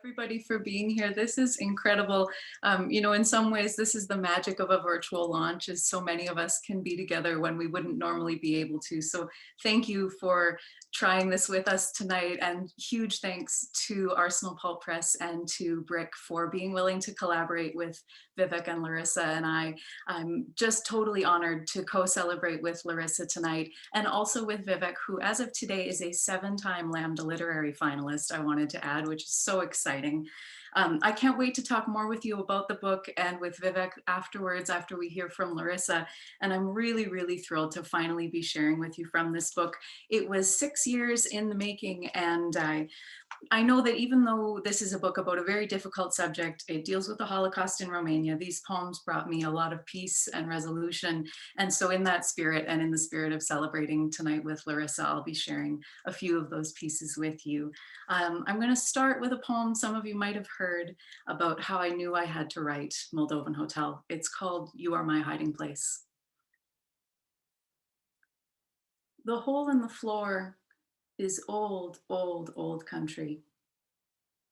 everybody for being here. This is incredible. In some ways, this is the magic of a virtual launch, is so many of us can be together when we wouldn't normally be able to. So thank you for trying this with us tonight, and huge thanks to Arsenal Pulp Press and to Brick for being willing to collaborate with Vivek and Larissa and I. I'm just totally honored to co-celebrate with Larissa tonight, and also with Vivek, who as of today is a 7-time Lambda Literary finalist, I wanted to add, which is so exciting. I can't wait to talk more with you about the book and with Vivek afterwards, after we hear from Larissa. And I'm really, really thrilled to finally be sharing with you from this book. It was 6 years in the making, and I know that even though this is a book about a very difficult subject, it deals with the Holocaust in Romania, these poems brought me a lot of peace and resolution. And so in that spirit, and in the spirit of celebrating tonight with Larissa, I'll be sharing a few of those pieces with you. I'm going to start with a poem some of you might have heard about how I knew I had to write Moldovan Hotel. It's called You Are My Hiding Place. The hole in the floor is old, old, old country.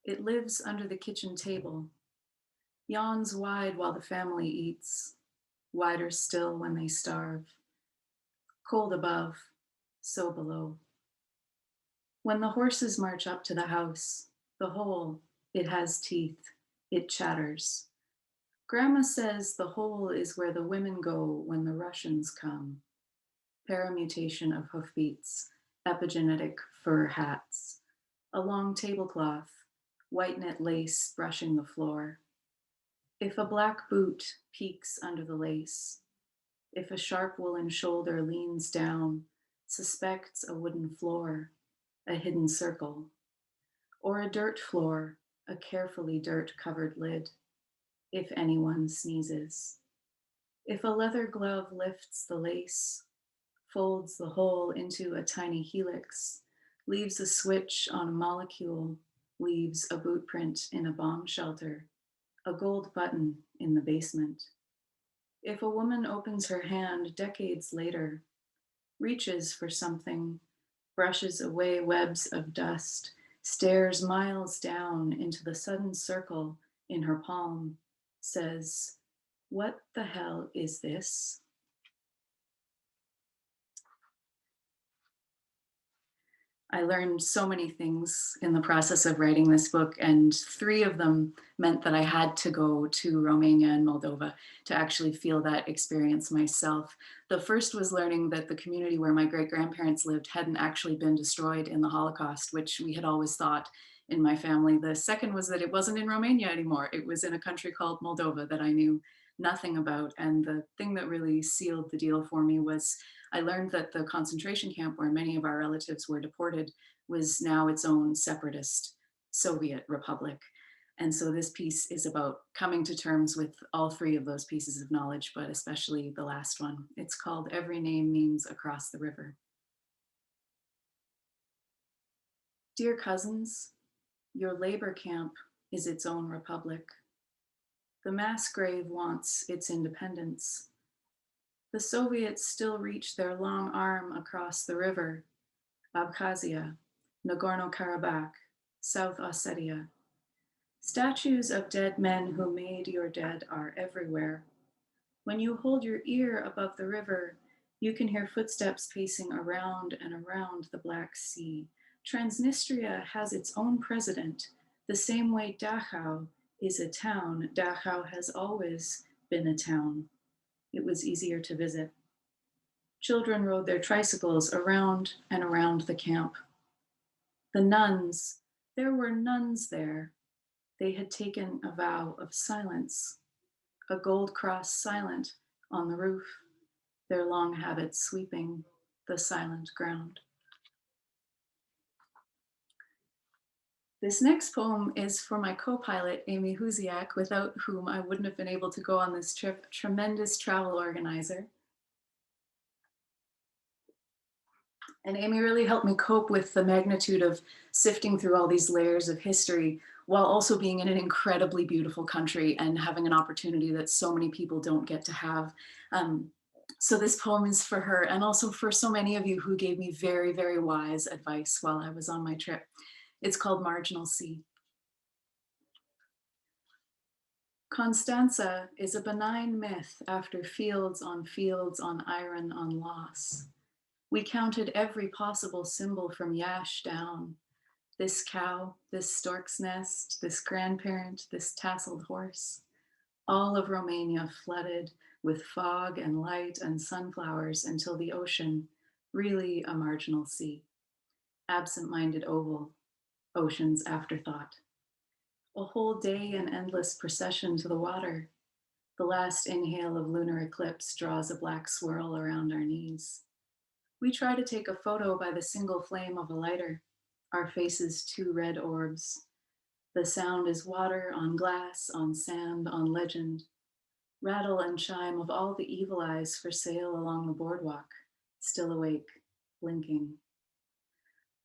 It lives under the kitchen table, yawns wide while the family eats, wider still when they starve. Cold above, so below. When the horses march up to the house, the hole, it has teeth, it chatters. Grandma says the hole is where the women go when the Russians come. Paramutation of hoofbeats, epigenetic fur hats, a long tablecloth, white net lace brushing the floor. If a black boot peeks under the lace, if a sharp woolen shoulder leans down, suspects a wooden floor, a hidden circle, or a dirt floor, a carefully dirt-covered lid, if anyone sneezes. If a leather glove lifts the lace, folds the hole into a tiny helix, leaves a switch on a molecule, leaves a boot print in a bomb shelter, a gold button in the basement. If a woman opens her hand decades later, reaches for something, brushes away webs of dust, stares miles down into the sudden circle in her palm, says, "What the hell is this?" I learned so many things in the process of writing this book, and 3 of them meant that I had to go to Romania and Moldova to actually feel that experience myself. The first was learning that the community where my great-grandparents lived hadn't actually been destroyed in the Holocaust, which we had always thought in my family. The second was that it wasn't in Romania anymore. It was in a country called Moldova that I knew nothing about. And the thing that really sealed the deal for me was I learned that the concentration camp where many of our relatives were deported was now its own separatist Soviet republic. And so this piece is about coming to terms with all 3 of those pieces of knowledge, but especially the last one. It's called Every Name Means Across the River. Dear cousins, your labor camp is its own republic. The mass grave wants its independence. The Soviets still reach their long arm across the river, Abkhazia, Nagorno-Karabakh, South Ossetia. Statues of dead men who made your dead are everywhere. When you hold your ear above the river, you can hear footsteps pacing around and around the Black Sea. Transnistria has its own president, the same way Dachau is a town. Dachau has always been a town. It was easier to visit. Children rode their tricycles around and around the camp. The nuns, there were nuns there. They had taken a vow of silence, a gold cross silent on the roof, their long habits sweeping the silent ground. This next poem is for my co-pilot, Amy Huziak, without whom I wouldn't have been able to go on this trip. Tremendous travel organizer. And Amy really helped me cope with the magnitude of sifting through all these layers of history while also being in an incredibly beautiful country and having an opportunity that so many people don't get to have. So this poem is for her, and also for so many of you who gave me very, very wise advice while I was on my trip. It's called Marginal Sea. Constanza is a benign myth after fields on iron on loss. We counted every possible symbol from Yash down. This cow, this stork's nest, this grandparent, this tasseled horse. All of Romania flooded with fog and light and sunflowers until the ocean, really a marginal sea. Absent-minded oval, ocean's afterthought. A whole day an endless procession to the water. The last inhale of lunar eclipse draws a black swirl around our knees. We try to take a photo by the single flame of a lighter, our faces two red orbs. The sound is water on glass, on sand, on legend. Rattle and chime of all the evil eyes for sale along the boardwalk, still awake, blinking.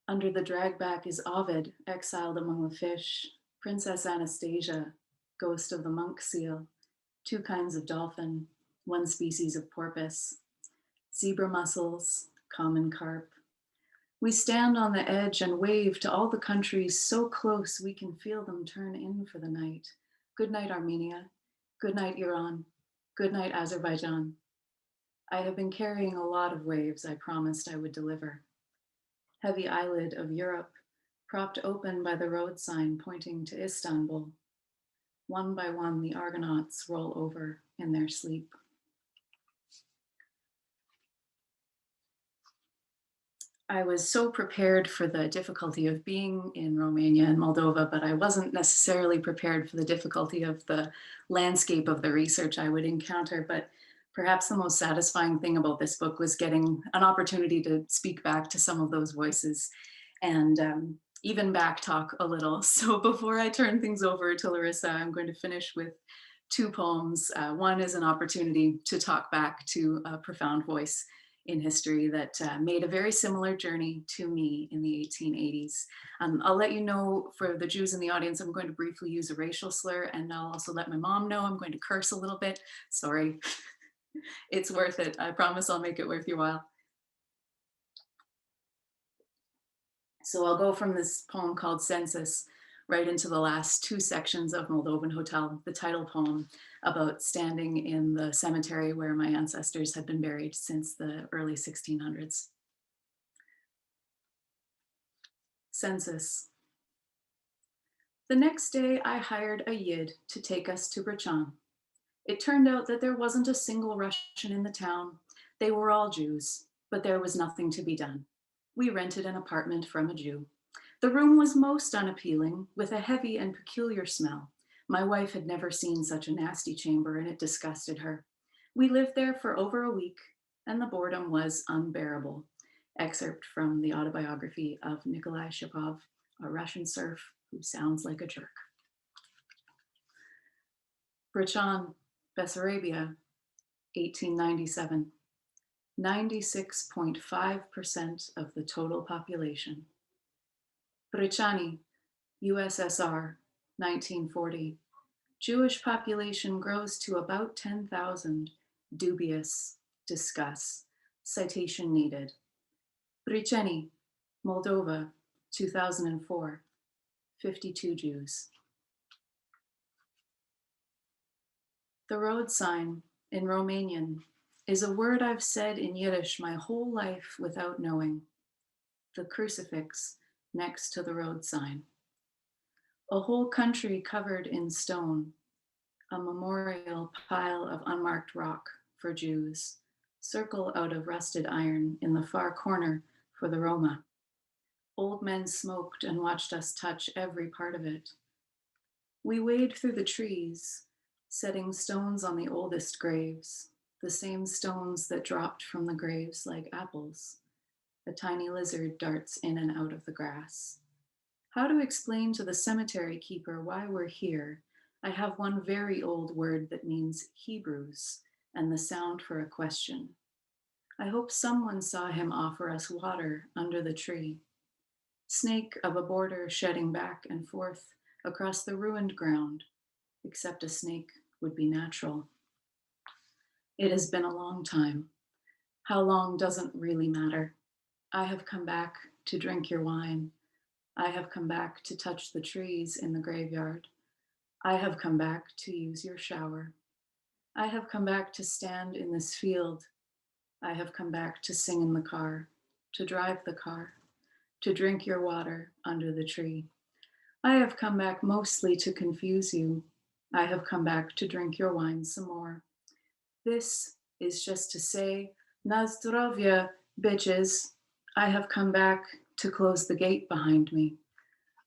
Under the dragback is Ovid, exiled among the fish, Princess Anastasia, ghost of the monk seal, two kinds of dolphin, one species of porpoise, zebra mussels, common carp. We stand on the edge and wave to all the countries so close we can feel them turn in for the night. Good night, Armenia. Good night, Iran. Good night, Azerbaijan. I have been carrying a lot of waves I promised I would deliver. Heavy eyelid of Europe, propped open by the road sign pointing to Istanbul. One by one, the Argonauts roll over in their sleep. I was so prepared for the difficulty of being in Romania and Moldova, but I wasn't necessarily prepared for the difficulty of the landscape of the research I would encounter. But perhaps the most satisfying thing about this book was getting an opportunity to speak back to some of those voices and even back talk a little. So before I turn things over to Larissa, I'm going to finish with two poems. One is an opportunity to talk back to a profound voice in history that made a very similar journey to me in the 1880s. I'll let you know, for the Jews in the audience, I'm going to briefly use a racial slur, and I'll also let my mom know I'm going to curse a little bit. Sorry, it's worth it. I promise I'll make it worth your while. So I'll go from this poem called Census right into the last two sections of Moldovan Hotel, the title poem about standing in the cemetery where my ancestors had been buried since the early 1600s. Census. The next day, I hired a Yid to take us to Brachan. It turned out that there wasn't a single Russian in the town. They were all Jews, but there was nothing to be done. We rented an apartment from a Jew. The room was most unappealing, with a heavy and peculiar smell. My wife had never seen such a nasty chamber, and it disgusted her. We lived there for over a week, and the boredom was unbearable. Excerpt from the autobiography of Nikolai Shapov, a Russian serf who sounds like a jerk. Brachan, Bessarabia, 1897. 96.5% of the total population. Brechani, USSR, 1940. Jewish population grows to about 10,000. Dubious. Discuss. Citation needed. Brechani, Moldova, 2004. 52 Jews. The road sign, in Romanian, is a word I've said in Yiddish my whole life without knowing. The crucifix next to the road sign. A whole country covered in stone, a memorial pile of unmarked rock for Jews, circle out of rusted iron in the far corner for the Roma. Old men smoked and watched us touch every part of it. We wade through the trees, setting stones on the oldest graves, the same stones that dropped from the graves like apples. A tiny lizard darts in and out of the grass. How to explain to the cemetery keeper why we're here? I have one very old word that means Hebrews and the sound for a question. I hope someone saw him offer us water under the tree. Snake of a border shedding back and forth across the ruined ground, except a snake would be natural. It has been a long time. How long doesn't really matter. I have come back to drink your wine. I have come back to touch the trees in the graveyard. I have come back to use your shower. I have come back to stand in this field. I have come back to sing in the car, to drive the car, to drink your water under the tree. I have come back mostly to confuse you. I have come back to drink your wine some more. This is just to say, na zdrovia, bitches. I have come back to close the gate behind me.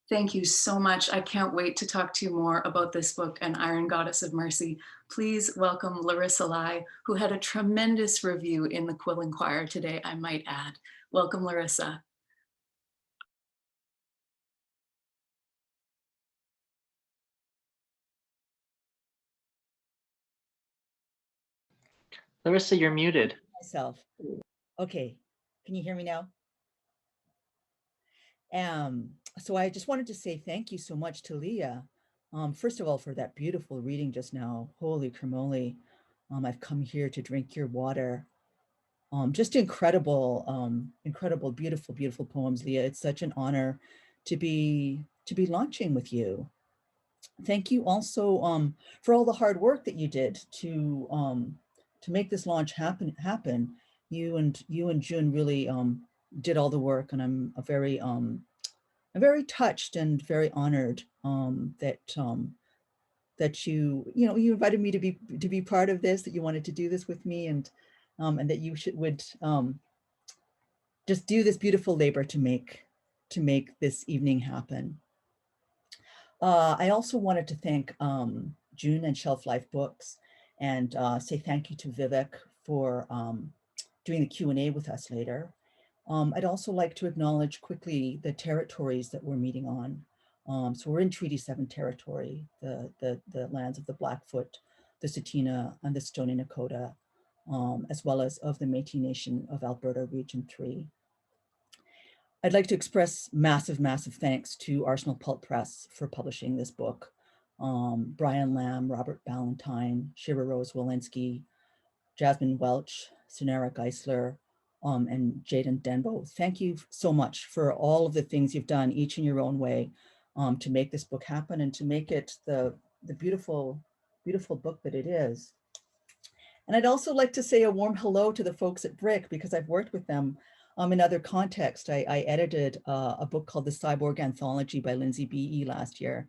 Thank you so much. I can't wait to talk to you more about this book and Iron Goddess of Mercy. Please welcome Larissa Lai, who had a tremendous review in the Quill Inquirer today, I might add. Welcome, Larissa. Larissa, you're muted. Myself. Okay, can you hear me now? So I just wanted to say thank you so much to Leah. First of all, for that beautiful reading just now. Holy cremoli. I've come here to drink your water. Just incredible, incredible, beautiful, beautiful poems, Leah. It's such an honor to be launching with you. Thank you also for all the hard work that you did to make this launch happen. You and June really did all the work, and I'm very touched and very honored that you invited me to be part of this, that you wanted to do this with me, and that you would just do this beautiful labor to make this evening happen. I also wanted to thank June and Shelf Life Books, and say thank you to Vivek for doing the Q&A with us later. I'd also like to acknowledge quickly the territories that we're meeting on. So we're in Treaty 7 territory, the lands of the Blackfoot, the Tsuut'ina, and the Stoney Nakoda, as well as of the Métis Nation of Alberta Region 3. I'd like to express massive, massive thanks to Arsenal Pulp Press for publishing this book. Brian Lamb, Robert Ballantyne, Shira Rose Walensky, Jasmine Welch, Sonara Geisler, and Jaden Denbo. Thank you so much for all of the things you've done, each in your own way, to make this book happen and to make it the beautiful, beautiful book that it is. And I'd also like to say a warm hello to the folks at BRIC, because I've worked with them in other contexts. I edited a book called The Cyborg Anthology by Lindsay B.E. last year.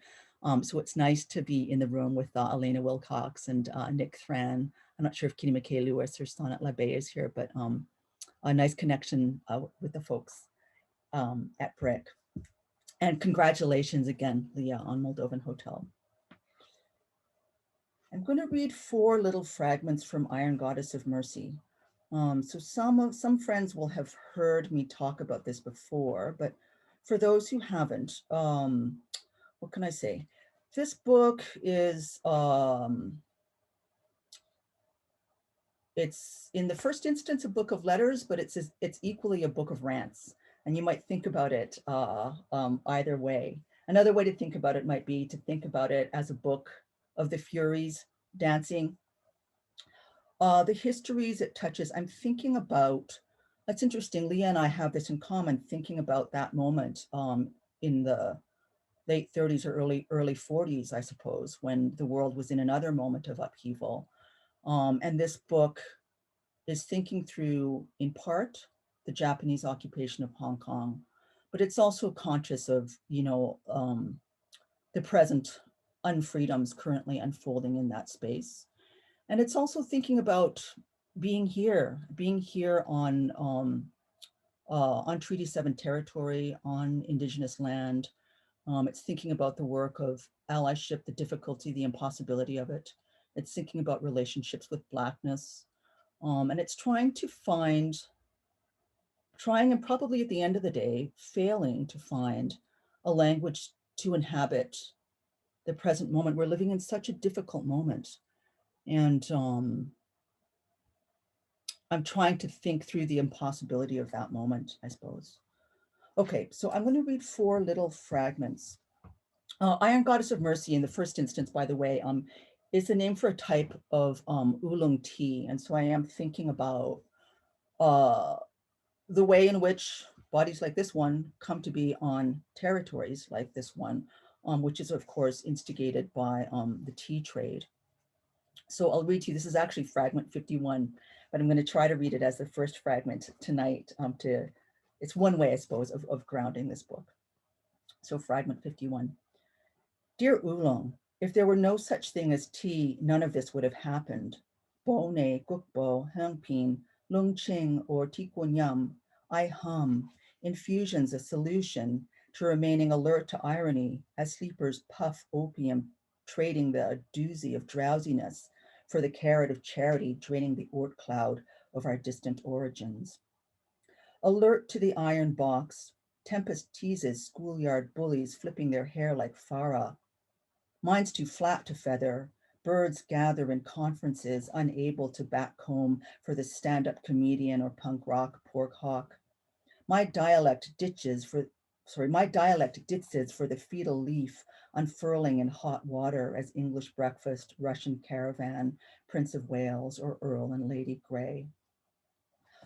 So it's nice to be in the room with Elena Wilcox and Nick Thran. I'm not sure if Kitty McKay Lewis or Sonnet Labé is here, but a nice connection with the folks at BRIC. And congratulations again, Leah, on Moldovan Hotel. I'm going to read 4 little fragments from Iron Goddess of Mercy. So some friends will have heard me talk about this before, but for those who haven't, what can I say? This book is, it's in the first instance a book of letters, but it's equally a book of rants. And you might think about it either way. Another way to think about it might be to think about it as a book of the Furies dancing. The histories it touches, I'm thinking about, that's interesting, Leah and I have this in common, thinking about that moment in the late 30s or early 40s, I suppose, when the world was in another moment of upheaval. And this book is thinking through, in part, the Japanese occupation of Hong Kong, but it's also conscious of, the present unfreedoms currently unfolding in that space. And it's also thinking about being here on Treaty 7 territory, on Indigenous land. It's thinking about the work of allyship, the difficulty, the impossibility of it. It's thinking about relationships with Blackness. And it's trying and probably at the end of the day, failing to find a language to inhabit the present moment. We're living in such a difficult moment. And I'm trying to think through the impossibility of that moment, I suppose. Okay, so I'm going to read 4 little fragments. Iron Goddess of Mercy, in the first instance, by the way, is the name for a type of oolong tea. And so I am thinking about the way in which bodies like this one come to be on territories like this one. which is of course instigated by the tea trade. So I'll read to you, this is actually fragment 51, but I'm going to try to read it as the first fragment tonight it's one way, I suppose, of grounding this book. So fragment 51. Dear Oolong, if there were no such thing as tea, none of this would have happened. Bo ne gukbo, hangpin, lung ching, or tikunyam, I hum, infusions a solution to remaining alert to irony as sleepers puff opium, trading the doozy of drowsiness for the carrot of charity, draining the ort cloud of our distant origins. Alert to the iron box, Tempest teases schoolyard bullies flipping their hair like Farah. Mine's too flat to feather. Birds gather in conferences, unable to backcomb for the stand-up comedian or punk rock pork hawk. My dialect ditches for the fetal leaf, unfurling in hot water as English breakfast, Russian caravan, Prince of Wales, or Earl and Lady Grey.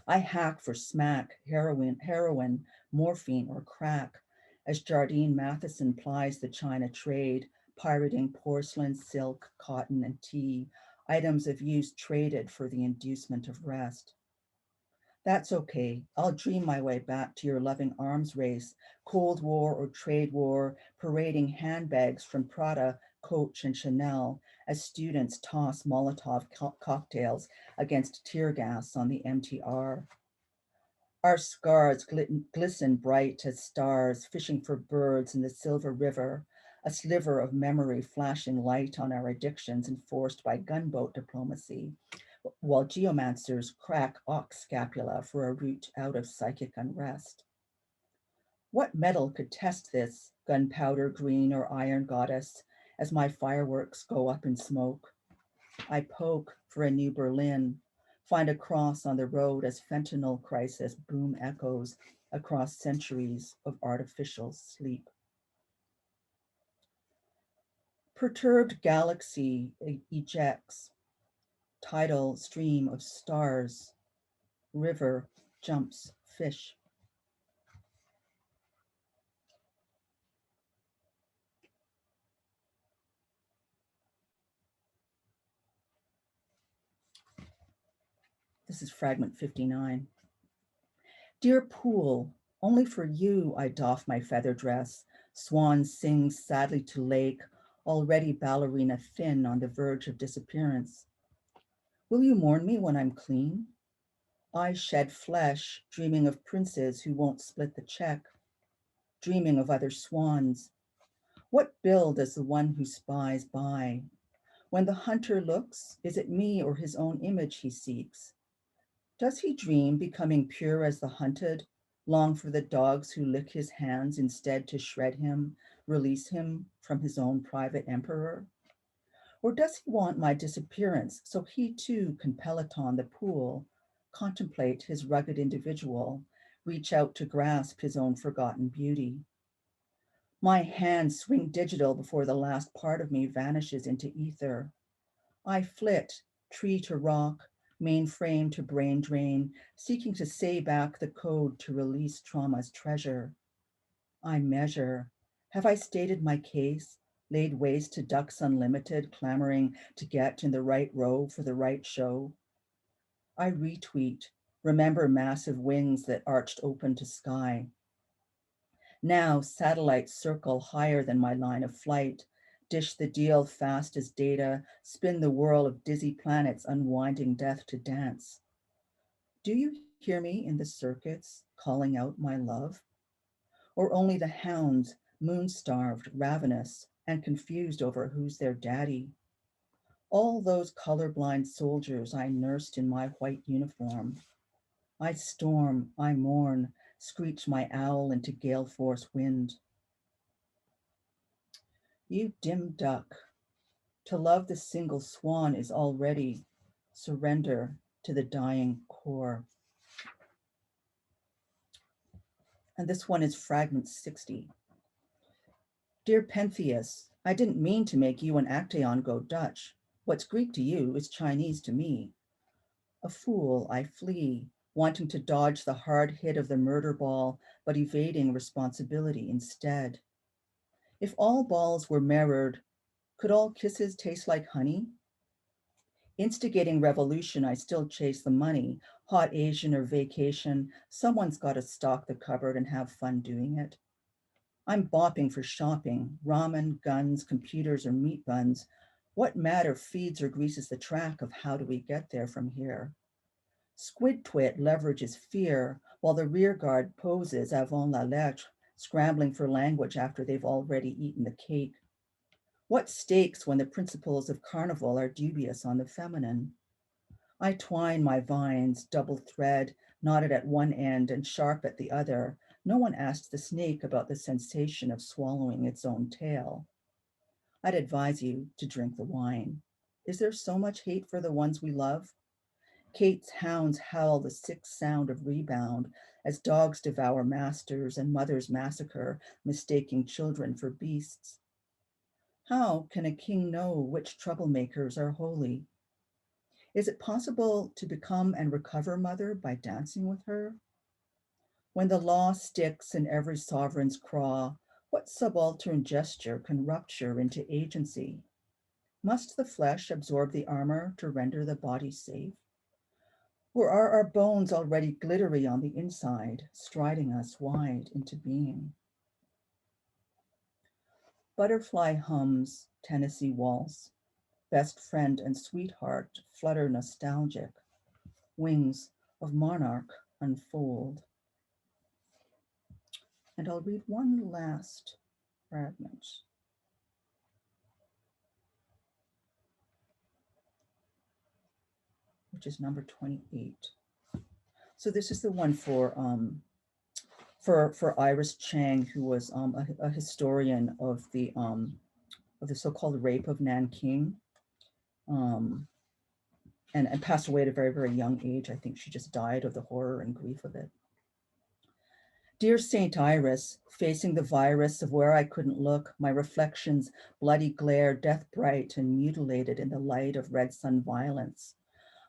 I hack for smack, heroin, morphine, or crack, as Jardine Matheson plies the China trade, pirating porcelain, silk, cotton, and tea, items of use traded for the inducement of rest. That's okay. I'll dream my way back to your loving arms race, Cold War or trade war, parading handbags from Prada, Coach, and Chanel as students toss Molotov cocktails against tear gas on the MTR. Our scars glisten bright as stars, fishing for birds in the silver river, a sliver of memory flashing light on our addictions enforced by gunboat diplomacy, while geomancers crack ox scapula for a route out of psychic unrest. What metal could test this, gunpowder green or iron goddess, as my fireworks go up in smoke? I poke for a new Berlin, find a cross on the road as fentanyl crisis boom echoes across centuries of artificial sleep. Perturbed galaxy ejects, tidal stream of stars, river jumps fish. This is fragment 59. Dear pool, only for you I doff my feather dress, swan sings sadly to lake, already ballerina thin on the verge of disappearance. Will you mourn me when I'm clean? I shed flesh, dreaming of princes who won't split the check, dreaming of other swans. What bill does the one who spies buy? When the hunter looks, is it me or his own image he seeks? Does he dream becoming pure as the hunted, long for the dogs who lick his hands instead to shred him, release him from his own private emperor? Or does he want my disappearance so he too can peloton the pool, contemplate his rugged individual, reach out to grasp his own forgotten beauty? My hands swing digital before the last part of me vanishes into ether. I flit, tree to rock, mainframe to brain drain, seeking to say back the code to release trauma's treasure. I measure. Have I stated my case, laid waste to ducks unlimited, clamoring to get in the right row for the right show? I retweet, remember massive wings that arched open to sky. Now satellites circle higher than my line of flight, dish the deal fast as data, spin the whirl of dizzy planets unwinding death to dance. Do you hear me in the circuits calling out my love? Or only the hounds, moon-starved, ravenous, and confused over who's their daddy? All those colorblind soldiers I nursed in my white uniform. I storm, I mourn, screech my owl into gale force wind. You dim duck, to love the single swan is already surrender to the dying core. And this one is fragment 60. Dear Pentheus, I didn't mean to make you and Actaeon go Dutch. What's Greek to you is Chinese to me. A fool, I flee, wanting to dodge the hard hit of the murder ball, but evading responsibility instead. If all balls were mirrored, could all kisses taste like honey? Instigating revolution, I still chase the money. Hot Asian or vacation, someone's got to stock the cupboard and have fun doing it. I'm bopping for shopping, ramen, guns, computers, or meat buns. What matter feeds or greases the track of how do we get there from here? Squid Twit leverages fear while the rear guard poses avant la lettre, scrambling for language after they've already eaten the cake. What stakes when the principles of carnival are dubious on the feminine? I twine my vines, double thread, knotted at one end and sharp at the other. No one asked the snake about the sensation of swallowing its own tail. I'd advise you to drink the wine. Is there so much hate for the ones we love? Kate's hounds howl the sick sound of rebound as dogs devour masters and mothers massacre, mistaking children for beasts. How can a king know which troublemakers are holy? Is it possible to become and recover mother by dancing with her? When the law sticks in every sovereign's craw, what subaltern gesture can rupture into agency? Must the flesh absorb the armor to render the body safe? Or are our bones already glittery on the inside, striding us wide into being? Butterfly hums Tennessee waltz. Best friend and sweetheart flutter nostalgic. Wings of monarch unfold. And I'll read one last fragment. Which is number 28. So this is the one for Iris Chang, who was a historian of the so-called rape of Nanking, and passed away at a very, very young age. I think she just died of the horror and grief of it. Dear Saint Iris, facing the virus of where I couldn't look, my reflections bloody glare, death bright and mutilated in the light of red sun violence.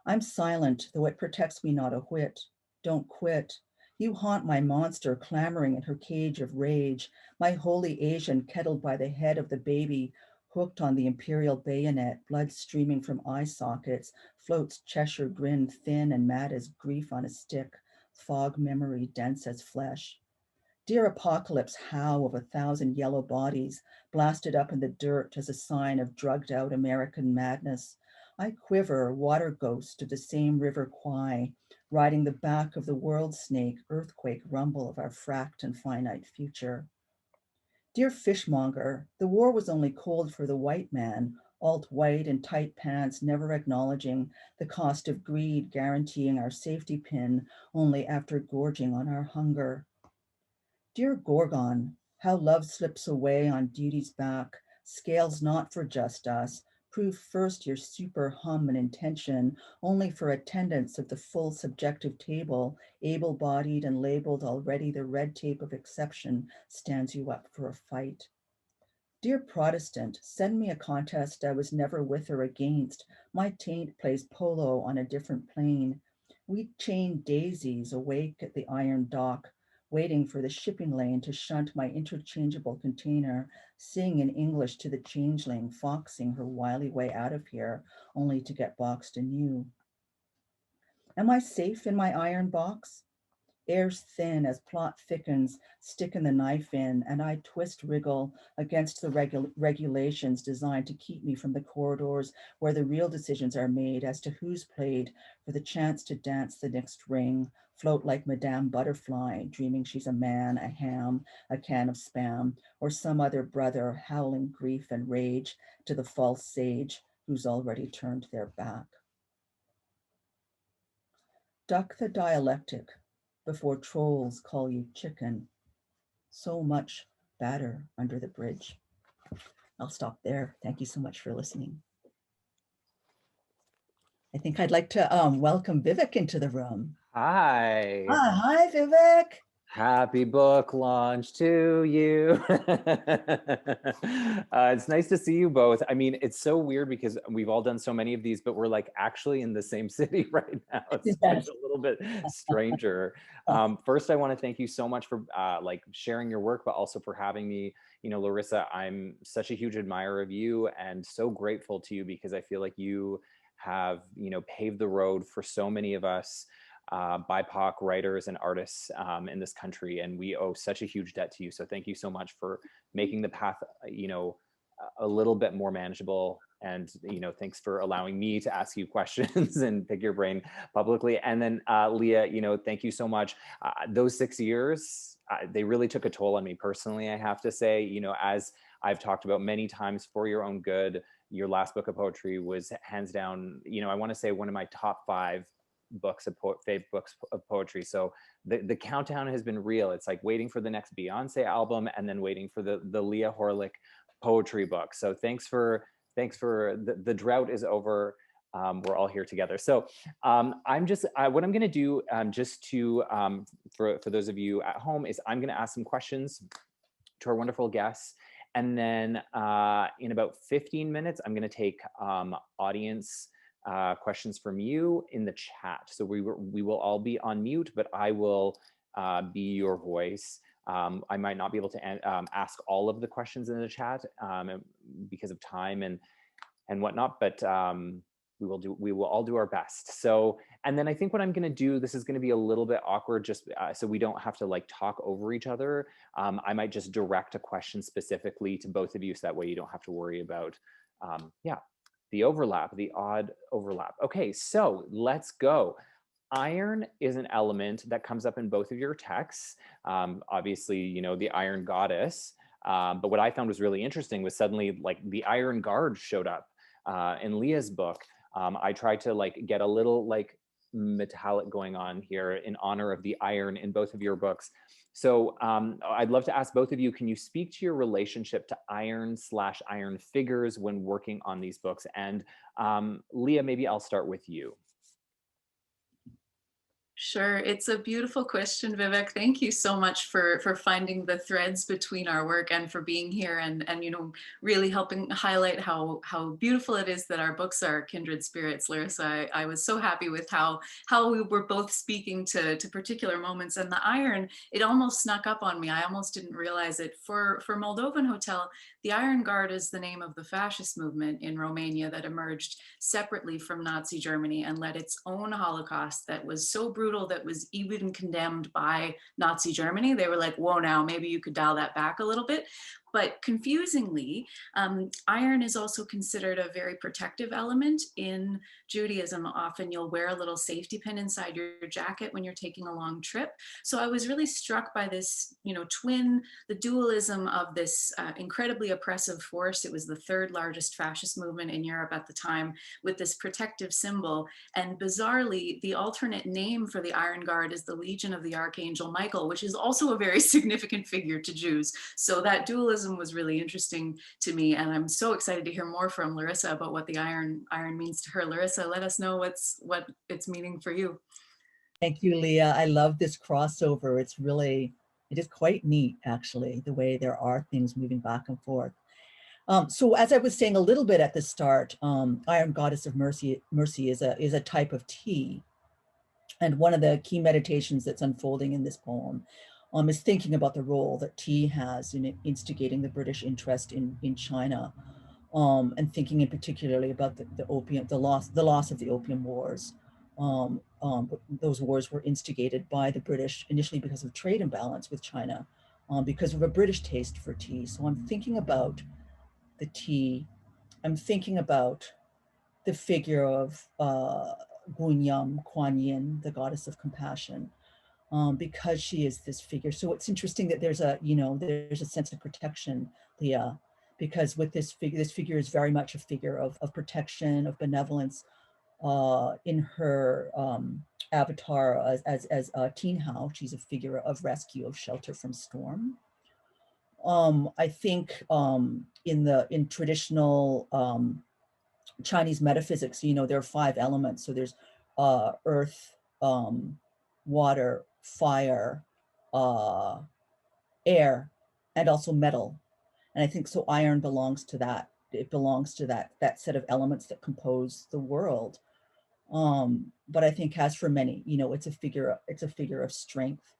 I'm silent, though it protects me not a whit. Don't quit. You haunt my monster clamoring in her cage of rage, my holy Asian kettled by the head of the baby, hooked on the imperial bayonet, blood streaming from eye sockets, floats Cheshire grin thin and mad as grief on a stick, fog memory dense as flesh. Dear apocalypse, how of 1,000 yellow bodies blasted up in the dirt as a sign of drugged out American madness. I quiver, water ghost of the same river Kwai, riding the back of the world snake, earthquake rumble of our fracked and finite future. Dear fishmonger, the war was only cold for the white man, alt-white in tight pants, never acknowledging the cost of greed, guaranteeing our safety pin only after gorging on our hunger. Dear Gorgon, how love slips away on duty's back, scales not for just us, prove first your super hum and intention, only for attendance of the full subjective table, able-bodied and labeled already the red tape of exception stands you up for a fight. Dear Protestant, send me a contest I was never with or against. My taint plays polo on a different plane. We chain daisies awake at the iron dock, waiting for the shipping lane to shunt my interchangeable container, sing in English to the changeling, foxing her wily way out of here, only to get boxed anew. Am I safe in my iron box? Air's thin as plot thickens, sticking the knife in, and I twist wriggle against the regulations designed to keep me from the corridors where the real decisions are made as to who's played for the chance to dance the next ring, float like Madame Butterfly, dreaming she's a man, a ham, a can of spam, or some other brother howling grief and rage to the false sage who's already turned their back. Duck the dialectic before trolls call you chicken. So much batter under the bridge. I'll stop there. Thank you so much for listening. I think I'd like to welcome Vivek into the room. Hi. Hi, Vivek. Happy book launch to you. It's nice to see you both. I mean, it's so weird because we've all done so many of these, but we're like actually in the same city right now. It's Yes. a little bit stranger. First, I want to thank you so much for like sharing your work, but also for having me. You know, Larissa, I'm such a huge admirer of you and so grateful to you because I feel like you have, you know, paved the road for so many of us BIPOC writers and artists in this country, and we owe such a huge debt to you. So thank you so much for making the path, you know, a little bit more manageable. And, you know, thanks for allowing me to ask you questions and pick your brain publicly. And then Leah, you know, thank you so much. Those 6 years, they really took a toll on me personally, I have to say. You know, as I've talked about many times, For Your Own Good, your last book of poetry was hands down, you know, I want to say one of my top 5 books of favorite books of poetry. So the countdown has been real. It's like waiting for the next Beyonce album and then waiting for the Leah Horlick poetry book. So thanks for the drought is over. We're all here together. So I'm just what I'm going to do just to for those of you at home is I'm going to ask some questions to our wonderful guests. And then in about 15 minutes, I'm going to take audience questions from you in the chat. So we will all be on mute, but I will be your voice. I might not be able to ask all of the questions in the chat because of time and whatnot, but we will all do our best. So, and then I think what I'm going to do, this is going to be a little bit awkward, just so we don't have to like talk over each other. I might just direct a question specifically to both of you, so that way you don't have to worry about, the overlap, the odd overlap. Okay, so let's go. Iron is an element that comes up in both of your texts. Obviously, you know, the Iron Goddess. But what I found was really interesting was suddenly like the Iron Guard showed up in Leah's book. I tried to like get a little like metallic going on here in honor of the iron in both of your books. So I'd love to ask both of you, can you speak to your relationship to iron/iron figures when working on these books? And Leah, maybe I'll start with you. Sure. It's a beautiful question, Vivek. Thank you so much for finding the threads between our work and for being here and you know, really helping highlight how beautiful it is that our books are kindred spirits. Larissa, I was so happy with how we were both speaking to particular moments, and the iron, it almost snuck up on me. I almost didn't realize it. For Moldovan Hotel, the Iron Guard is the name of the fascist movement in Romania that emerged separately from Nazi Germany and led its own Holocaust that was so brutal that was even condemned by Nazi Germany. They were like, whoa, now maybe you could dial that back a little bit. But confusingly, iron is also considered a very protective element in Judaism. Often you'll wear a little safety pin inside your jacket when you're taking a long trip. So I was really struck by this, you know, the dualism of this incredibly oppressive force. It was the 3rd largest fascist movement in Europe at the time, with this protective symbol. And bizarrely, the alternate name for the Iron Guard is the Legion of the Archangel Michael, which is also a very significant figure to Jews. So that dualism was really interesting to me, and I'm so excited to hear more from Larissa about what the iron means to her. Larissa, let us know what it's meaning for you. Thank you, Leah. I love this crossover. It is quite neat, actually, the way there are things moving back and forth. So as I was saying a little bit at the start, Iron Goddess of Mercy is a type of tea. And one of the key meditations that's unfolding in this poem is thinking about the role that tea has in instigating the British interest in China, and thinking in particularly about the loss of the Opium Wars. Those wars were instigated by the British initially because of trade imbalance with China, because of a British taste for tea. So I'm thinking about the tea. I'm thinking about the figure of Gunyam Kuan Yin, the goddess of compassion, because she is this figure. So it's interesting that there's a sense of protection, Leah, because with this figure is very much a figure of protection, of benevolence, in her avatar as Teen Hao. She's a figure of rescue, of shelter from storm. I think in traditional Chinese metaphysics, you know, there are 5 elements. So there's earth, water, fire, air and also metal. And I think so iron belongs to that. It belongs to that set of elements that compose the world. But I think as for many, it's a figure of strength.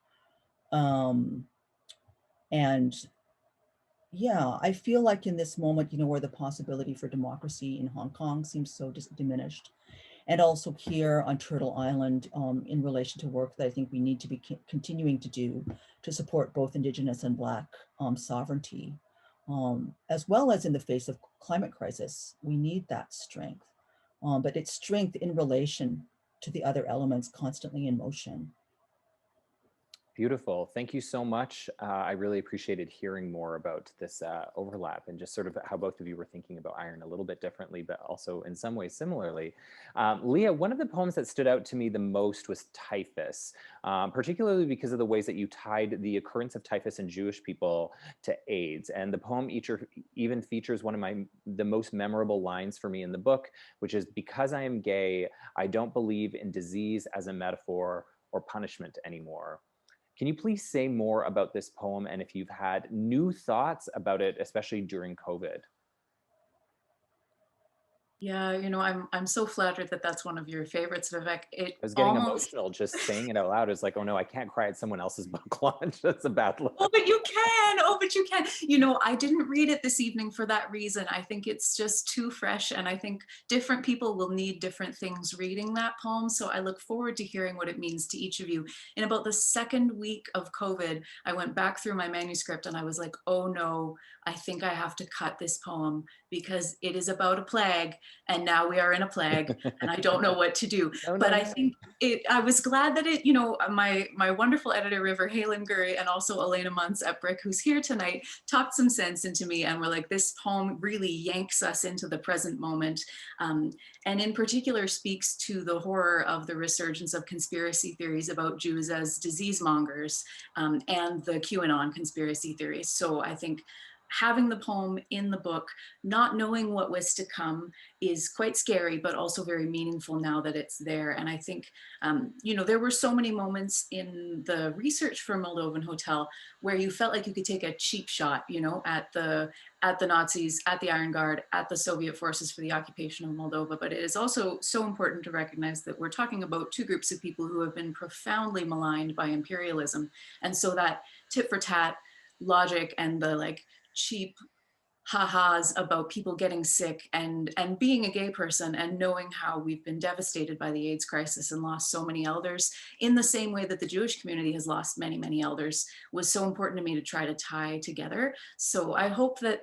And yeah, I feel like in this moment, where the possibility for democracy in Hong Kong seems so diminished, and also here on Turtle Island, in relation to work that I think we need to be continuing to do to support both Indigenous and Black sovereignty, as well as in the face of climate crisis. We need that strength, but it's strength in relation to the other elements constantly in motion. Beautiful. Thank you so much. I really appreciated hearing more about this overlap and just sort of how both of you were thinking about iron a little bit differently, but also in some ways similarly. Leah, one of the poems that stood out to me the most was Typhus, particularly because of the ways that you tied the occurrence of typhus in Jewish people to AIDS. And the poem even features one of the most memorable lines for me in the book, which is, "Because I am gay, I don't believe in disease as a metaphor or punishment anymore." Can you please say more about this poem and if you've had new thoughts about it, especially during COVID? Yeah, I'm so flattered that that's one of your favorites, Vivek. I was getting emotional just saying it out loud. It's like, oh no, I can't cry at someone else's book launch. That's a bad look. Oh, but you can. Oh, but you can. I didn't read it this evening for that reason. I think it's just too fresh, and I think different people will need different things reading that poem. So I look forward to hearing what it means to each of you. In about the second week of COVID, I went back through my manuscript and I was like, oh no, I think I have to cut this poem because it is about a plague, and now we are in a plague and I don't know what to do. But I think I was glad that my wonderful editor, River Halenguri, and also Elena Muntz at Brick, who's here tonight, talked some sense into me and were like, this poem really yanks us into the present moment. And in particular speaks to the horror of the resurgence of conspiracy theories about Jews as disease mongers, and the QAnon conspiracy theories. So I think having the poem in the book, not knowing what was to come, is quite scary, but also very meaningful now that it's there. And I think, there were so many moments in the research for Moldovan Hotel where you felt like you could take a cheap shot, at the Nazis, at the Iron Guard, at the Soviet forces for the occupation of Moldova. But it is also so important to recognize that we're talking about two groups of people who have been profoundly maligned by imperialism. And so that tit for tat logic and the cheap ha-has about people getting sick and being a gay person and knowing how we've been devastated by the AIDS crisis and lost so many elders in the same way that the Jewish community has lost many, many elders was so important to me to try to tie together. So I hope that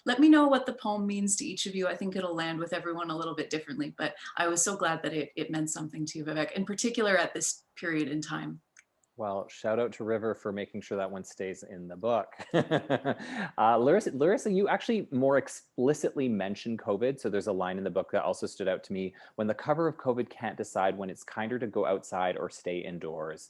let me know what the poem means to each of you. I think it'll land with everyone a little bit differently, but I was so glad that it meant something to you, Vivek, in particular at this period in time. Well, shout out to River for making sure that one stays in the book. Larissa, you actually more explicitly mentioned COVID. So there's a line in the book that also stood out to me. When the cover of COVID can't decide when it's kinder to go outside or stay indoors.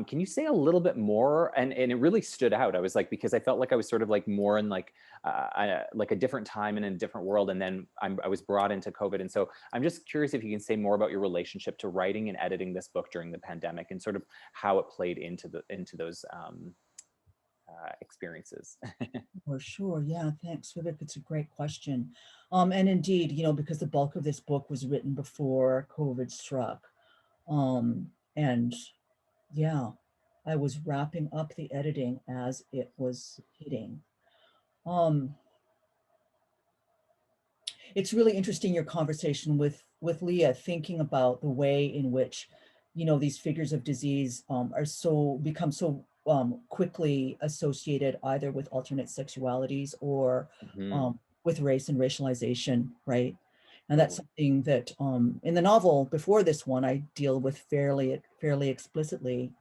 Can you say a little bit more? And it really stood out. I was like, because I felt like I was sort of like more in like a different time and in a different world. And then I was brought into COVID. And so I'm just curious if you can say more about your relationship to writing and editing this book during the pandemic and sort of how it played into those experiences. For sure. Yeah, thanks, Vivek. It's a great question. And indeed, because the bulk of this book was written before COVID struck. And yeah, I was wrapping up the editing as it was hitting. It's really interesting, your conversation with Leah, thinking about the way in which these figures of disease become so quickly associated either with alternate sexualities or with race and racialization, right? And that's something that in the novel before this one, I deal with fairly explicitly.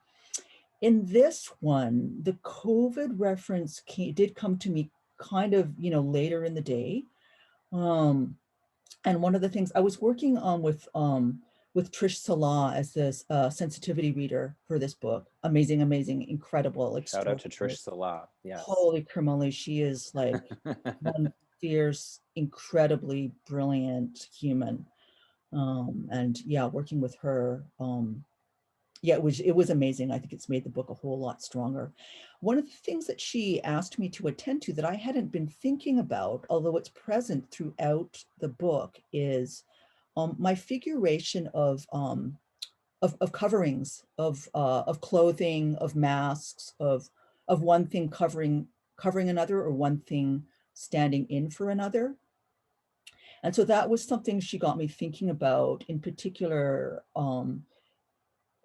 In this one, the COVID reference did come to me kind of, later in the day. And one of the things I was working on with Trish Salah as this sensitivity reader for this book. Amazing, incredible. Shout out to Trish Salah. Yes. Holy crimoly, she is like one fierce, incredibly brilliant human. And yeah, working with her yeah, it was amazing. I think it's made the book a whole lot stronger. One of the things that she asked me to attend to that I hadn't been thinking about, although it's present throughout the book, is my figuration of coverings, of clothing, of masks, of one thing covering another, or one thing standing in for another. And so that was something she got me thinking about, in particular,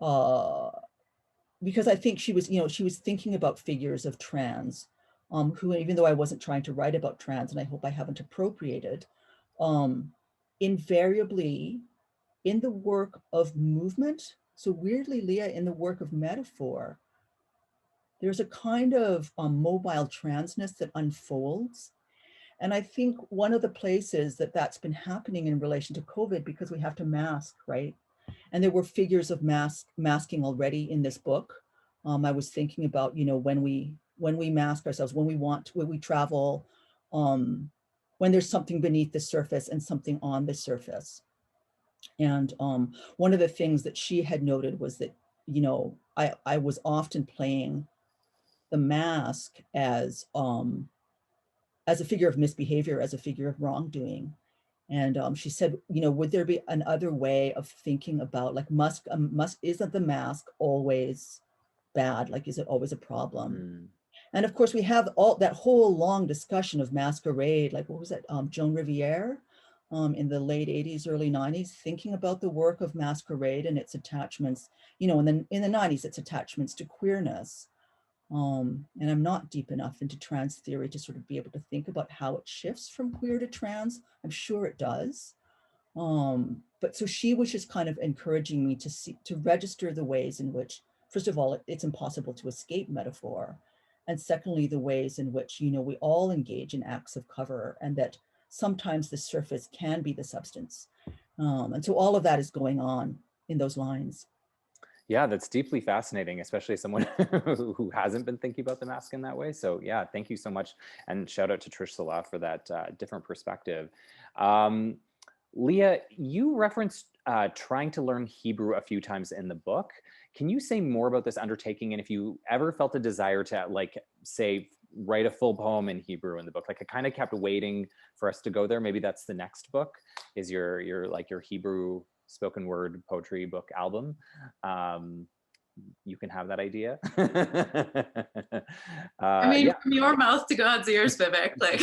uh, because I think she was, she was thinking about figures of trans, who, even though I wasn't trying to write about trans, and I hope I haven't appropriated, invariably in the work of movement. So weirdly, Leah, in the work of metaphor, there's a kind of mobile transness that unfolds. And I think one of the places that that's been happening in relation to COVID, because we have to mask, right? And there were figures of masking already in this book. I was thinking about, when we mask ourselves, when we travel, when there's something beneath the surface and something on the surface. And one of the things that she had noted was that, I was often playing the mask as a figure of misbehavior, as a figure of wrongdoing. And she said, would there be another way of thinking about, like, isn't the mask always bad? Like, is it always a problem? And of course, we have all that whole long discussion of masquerade, like, what was that, Joan Riviere, in the late 80s, early 90s, thinking about the work of masquerade and its attachments, and then in the 90s, its attachments to queerness. And I'm not deep enough into trans theory to sort of be able to think about how it shifts from queer to trans. I'm sure it does. But so she was just kind of encouraging me to register the ways in which, first of all, it's impossible to escape metaphor. And secondly, the ways in which, we all engage in acts of cover, and that sometimes the surface can be the substance. And so all of that is going on in those lines. Yeah, that's deeply fascinating, especially someone who hasn't been thinking about the mask in that way. So yeah, thank you so much. And shout out to Trish Salah for that different perspective. Leah, you referenced trying to learn Hebrew a few times in the book. Can you say more about this undertaking, and if you ever felt a desire to, like, say, write a full poem in Hebrew in the book? Like, I kind of kept waiting for us to go there. Maybe that's the next book, is your Hebrew spoken word poetry book album. You can have that idea. I mean, yeah. from your mouth to God's ears, Vivek. Like,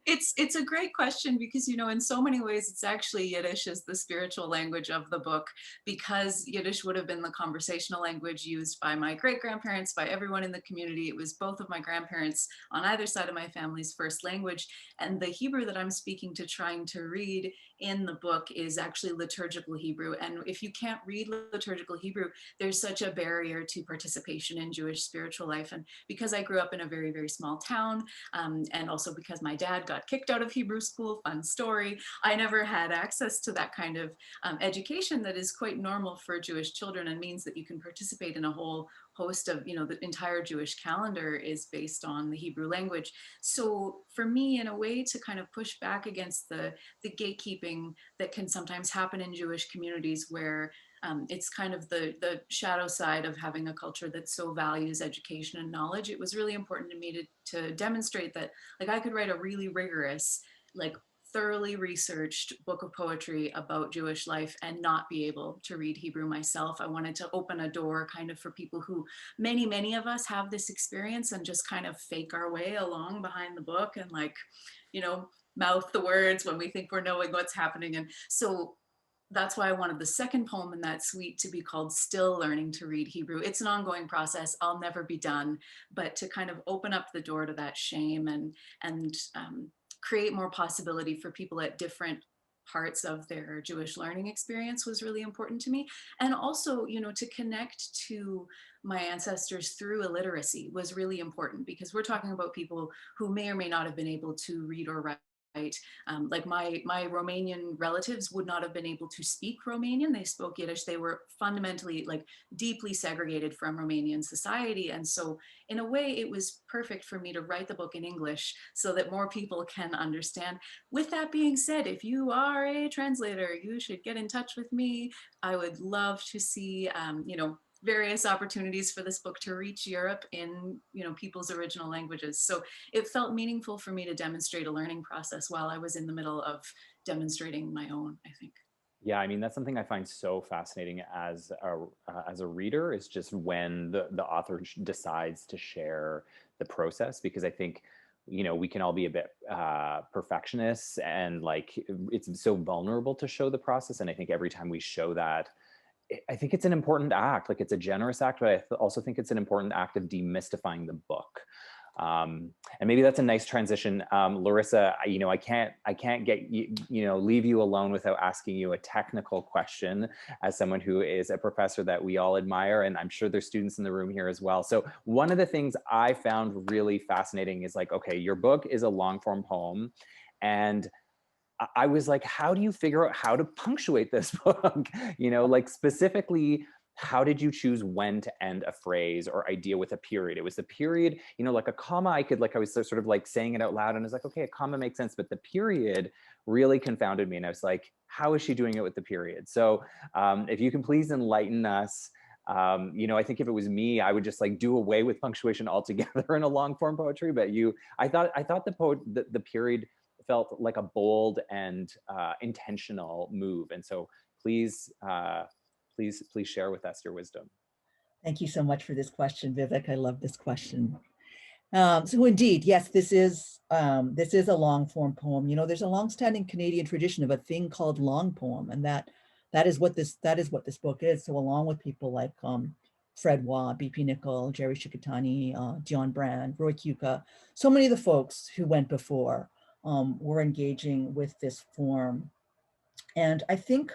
it's a great question, because, in so many ways, it's actually Yiddish is the spiritual language of the book, because Yiddish would have been the conversational language used by my great-grandparents, by everyone in the community. It was both of my grandparents on either side of my family's first language. And the Hebrew that I'm speaking to, trying to read in the book, is actually liturgical Hebrew. And if you can't read liturgical Hebrew, there's such a barrier to participation in Jewish spiritual life. And because I grew up in a very, very small town, and also because my dad got kicked out of Hebrew school, fun story, I never had access to that kind of education that is quite normal for Jewish children, and means that you can participate in a whole host of, the entire Jewish calendar is based on the Hebrew language. So for me, in a way, to kind of push back against the gatekeeping that can sometimes happen in Jewish communities, where it's kind of the shadow side of having a culture that so values education and knowledge, it was really important to me to demonstrate that, like, I could write a really rigorous, like, thoroughly researched book of poetry about Jewish life and not be able to read Hebrew myself. I wanted to open a door kind of for people who, many of us have this experience and just kind of fake our way along behind the book and, like, mouth the words when we think we're knowing what's happening. And so that's why I wanted the second poem in that suite to be called Still Learning to Read Hebrew. It's an ongoing process. I'll never be done, but to kind of open up the door to that shame and create more possibility for people at different parts of their Jewish learning experience was really important to me. And also, to connect to my ancestors through illiteracy was really important, because we're talking about people who may or may not have been able to read or write Like my Romanian relatives would not have been able to speak Romanian. They spoke Yiddish. They were fundamentally like deeply segregated from Romanian society. And so in a way, it was perfect for me to write the book in English so that more people can understand. With that being said, if you are a translator, you should get in touch with me. I would love to see, you know, various opportunities for this book to reach Europe in, you know, people's original languages. So it felt meaningful for me to demonstrate a learning process while I was in the middle of demonstrating my own, I think. Yeah, I mean, that's something I find so fascinating as a reader, is just when the author decides to share the process, because I think, you know, we can all be a bit perfectionists, and like it's so vulnerable to show the process. And I think every time we show that, I think it's an important act. Like, it's a generous act, but I also think it's an important act of demystifying the book. And maybe that's a nice transition. Larissa, you know, I can't get you know, leave you alone without asking you a technical question, as someone who is a professor that we all admire, and I'm sure there's students in the room here as well. So one of the things I found really fascinating is like, okay, your book is a long form poem, and I was like, how do you figure out how to punctuate this book? You know, like specifically, how did you choose when to end a phrase or idea with a period? It was the period, you know, like a comma, I was sort of like saying it out loud, and I was like, okay, a comma makes sense, but the period really confounded me. And I was like, how is she doing it with the period? So if you can please enlighten us. You know, I think if it was me, I would just like do away with punctuation altogether in a long form poetry. But I thought the period felt like a bold and intentional move. And so please share with us your wisdom. Thank you so much for this question, Vivek. I love this question. So indeed, yes, this is a long form poem. You know, there's a long-standing Canadian tradition of a thing called long poem, and that is what this book is. So along with people like Fred Waugh, B.P. Nicol, Jerry Shikatani, John Brand, Roy Kuka, so many of the folks who went before were engaging with this form. And I think,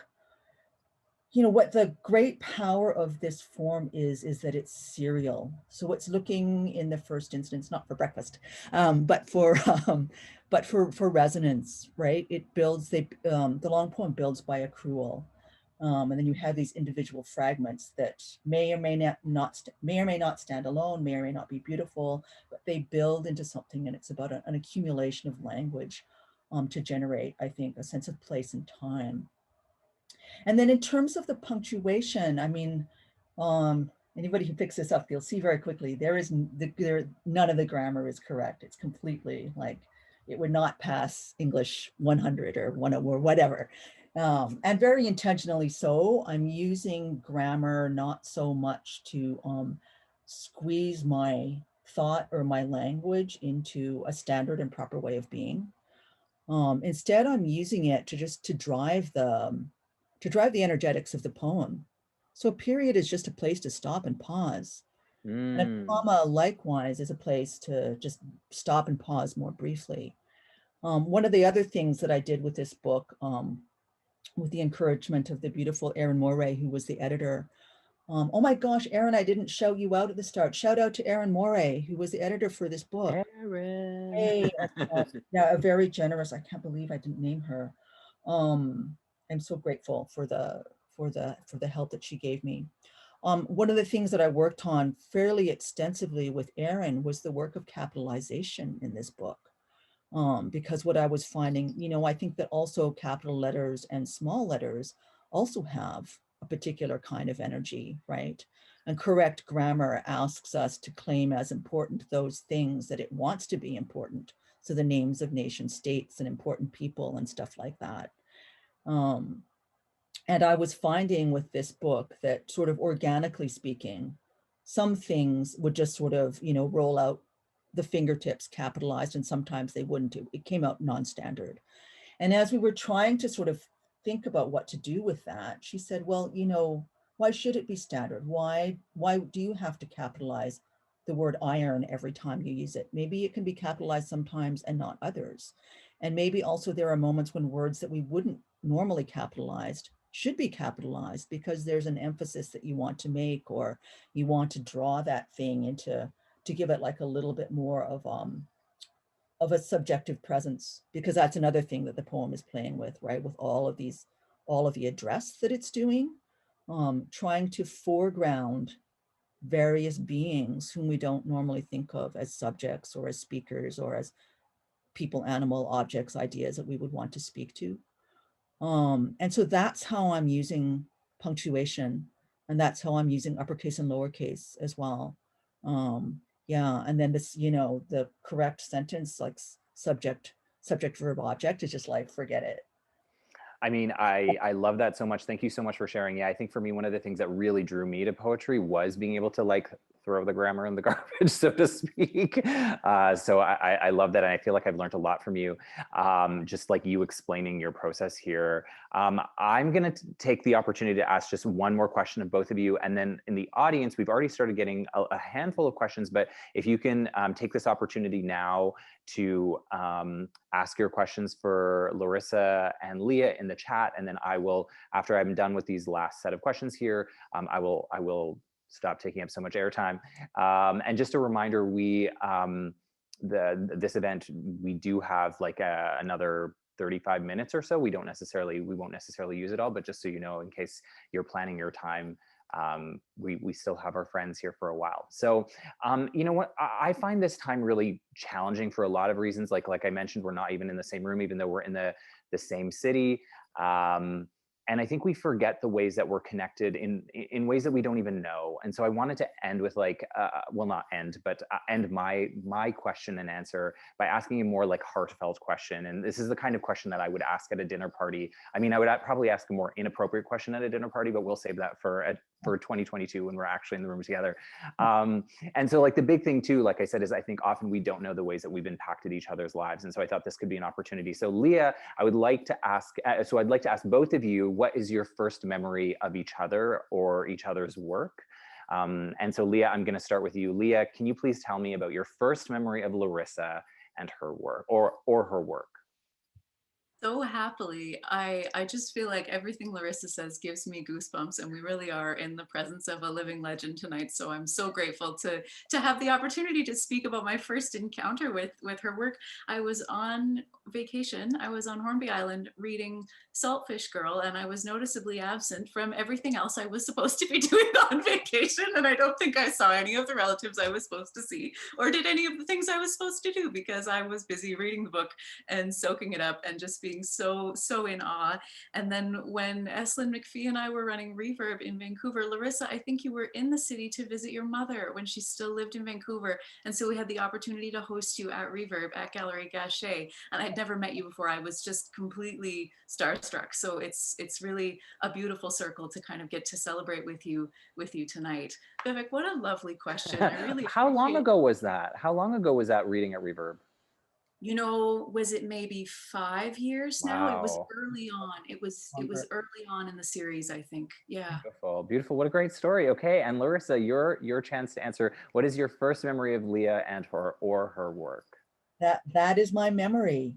you know, what the great power of this form is that it's serial. So it's looking in the first instance, not for breakfast, but for resonance, right? It builds, the long poem builds by accrual. And then you have these individual fragments that may or may not stand alone, may or may not be beautiful, but they build into something, and it's about an accumulation of language to generate, I think, a sense of place and time. And then in terms of the punctuation, I mean, anybody who picks this up, you'll see very quickly, none of the grammar is correct. It's completely like, it would not pass English 100 or 101 or whatever. And very intentionally so. I'm using grammar not so much to squeeze my thought or my language into a standard and proper way of being. Instead, I'm using it to drive the energetics of the poem. So a period is just a place to stop and pause. And a comma, likewise, is a place to just stop and pause more briefly. One of the other things that I did with this book, with the encouragement of the beautiful Erin Moray, who was the editor. Oh my gosh, Erin, I didn't shout you out at the start. Shout out to Erin Moray, who was the editor for this book. Erin. Hey, yeah, a very generous, I can't believe I didn't name her. I'm so grateful for the help that she gave me. One of the things that I worked on fairly extensively with Erin was the work of capitalization in this book. Because what I was finding, you know, I think that also capital letters and small letters also have a particular kind of energy, right? And correct grammar asks us to claim as important those things that it wants to be important. So the names of nation states and important people and stuff like that. And I was finding with this book that sort of organically speaking, some things would just sort of, you know, roll out the fingertips capitalized, and sometimes they wouldn't. It came out non-standard. And as we were trying to sort of think about what to do with that, she said, well, you know, why should it be standard? Why do you have to capitalize the word iron every time you use it? Maybe it can be capitalized sometimes and not others. And maybe also there are moments when words that we wouldn't normally capitalize should be capitalized because there's an emphasis that you want to make, or you want to draw that thing into, to give it like a little bit more of of a subjective presence, because that's another thing that the poem is playing with, right? With all of the address that it's doing, trying to foreground various beings whom we don't normally think of as subjects or as speakers or as people, animal, objects, ideas that we would want to speak to. And so that's how I'm using punctuation, and that's how I'm using uppercase and lowercase as well. Yeah, and then this, the correct sentence, like subject, verb, object, is just like, forget it. I mean, I love that so much. Thank you so much for sharing. Yeah, I think for me, one of the things that really drew me to poetry was being able to like throw the grammar in the garbage, so to speak. So I love that. And I feel like I've learned a lot from you, just like you explaining your process here. I'm going to take the opportunity to ask just one more question of both of you. And then in the audience, we've already started getting a handful of questions, but if you can take this opportunity now to ask your questions for Larissa and Leah in the chat, and then I will, after I'm done with these last set of questions here, I will stop taking up so much airtime. And just a reminder, this event, we do have like another 35 minutes or so. We won't necessarily use it all, but just so you know, in case you're planning your time, we still have our friends here for a while. So, you know what, I find this time really challenging for a lot of reasons. Like I mentioned, we're not even in the same room, even though we're in the same city. And I think we forget the ways that we're connected in ways that we don't even know. And so I wanted to end with like, well, not end, but end my question and answer by asking a more like heartfelt question. And this is the kind of question that I would ask at a dinner party. I mean, I would probably ask a more inappropriate question at a dinner party, but we'll save that for 2022 when we're actually in the room together. And so like the big thing too, like I said, is I think often we don't know the ways that we've impacted each other's lives. And so I thought this could be an opportunity. So Leah, I'd like to ask both of you, what is your first memory of each other or each other's work? And so Leah, I'm gonna start with you. Leah, can you please tell me about your first memory of Larissa and her work, or her work? So happily, I just feel like everything Larissa says gives me goosebumps, and we really are in the presence of a living legend tonight. So I'm so grateful to have the opportunity to speak about my first encounter with her work. I was on vacation. I was on Hornby Island reading Saltfish Girl, and I was noticeably absent from everything else I was supposed to be doing on vacation. And I don't think I saw any of the relatives I was supposed to see, or did any of the things I was supposed to do, because I was busy reading the book and soaking it up and just being so in awe. And then when Eslyn McPhee and I were running Reverb in Vancouver, Larissa, I think you were in the city to visit your mother when she still lived in Vancouver. And so we had the opportunity to host you at Reverb at Gallery Gachet. And I'd never met you before. I was just completely starstruck. So it's really a beautiful circle to kind of get to celebrate with you tonight. Vivek, what a lovely question. I really How long ago was that? How long ago was that reading at Reverb? You know, was it maybe 5 years now? It was Wow. early on. It was early on in the series, I think. Yeah. Beautiful, beautiful. What a great story. Okay, and Larissa, your chance to answer. What is your first memory of Leah and her work? That is my memory.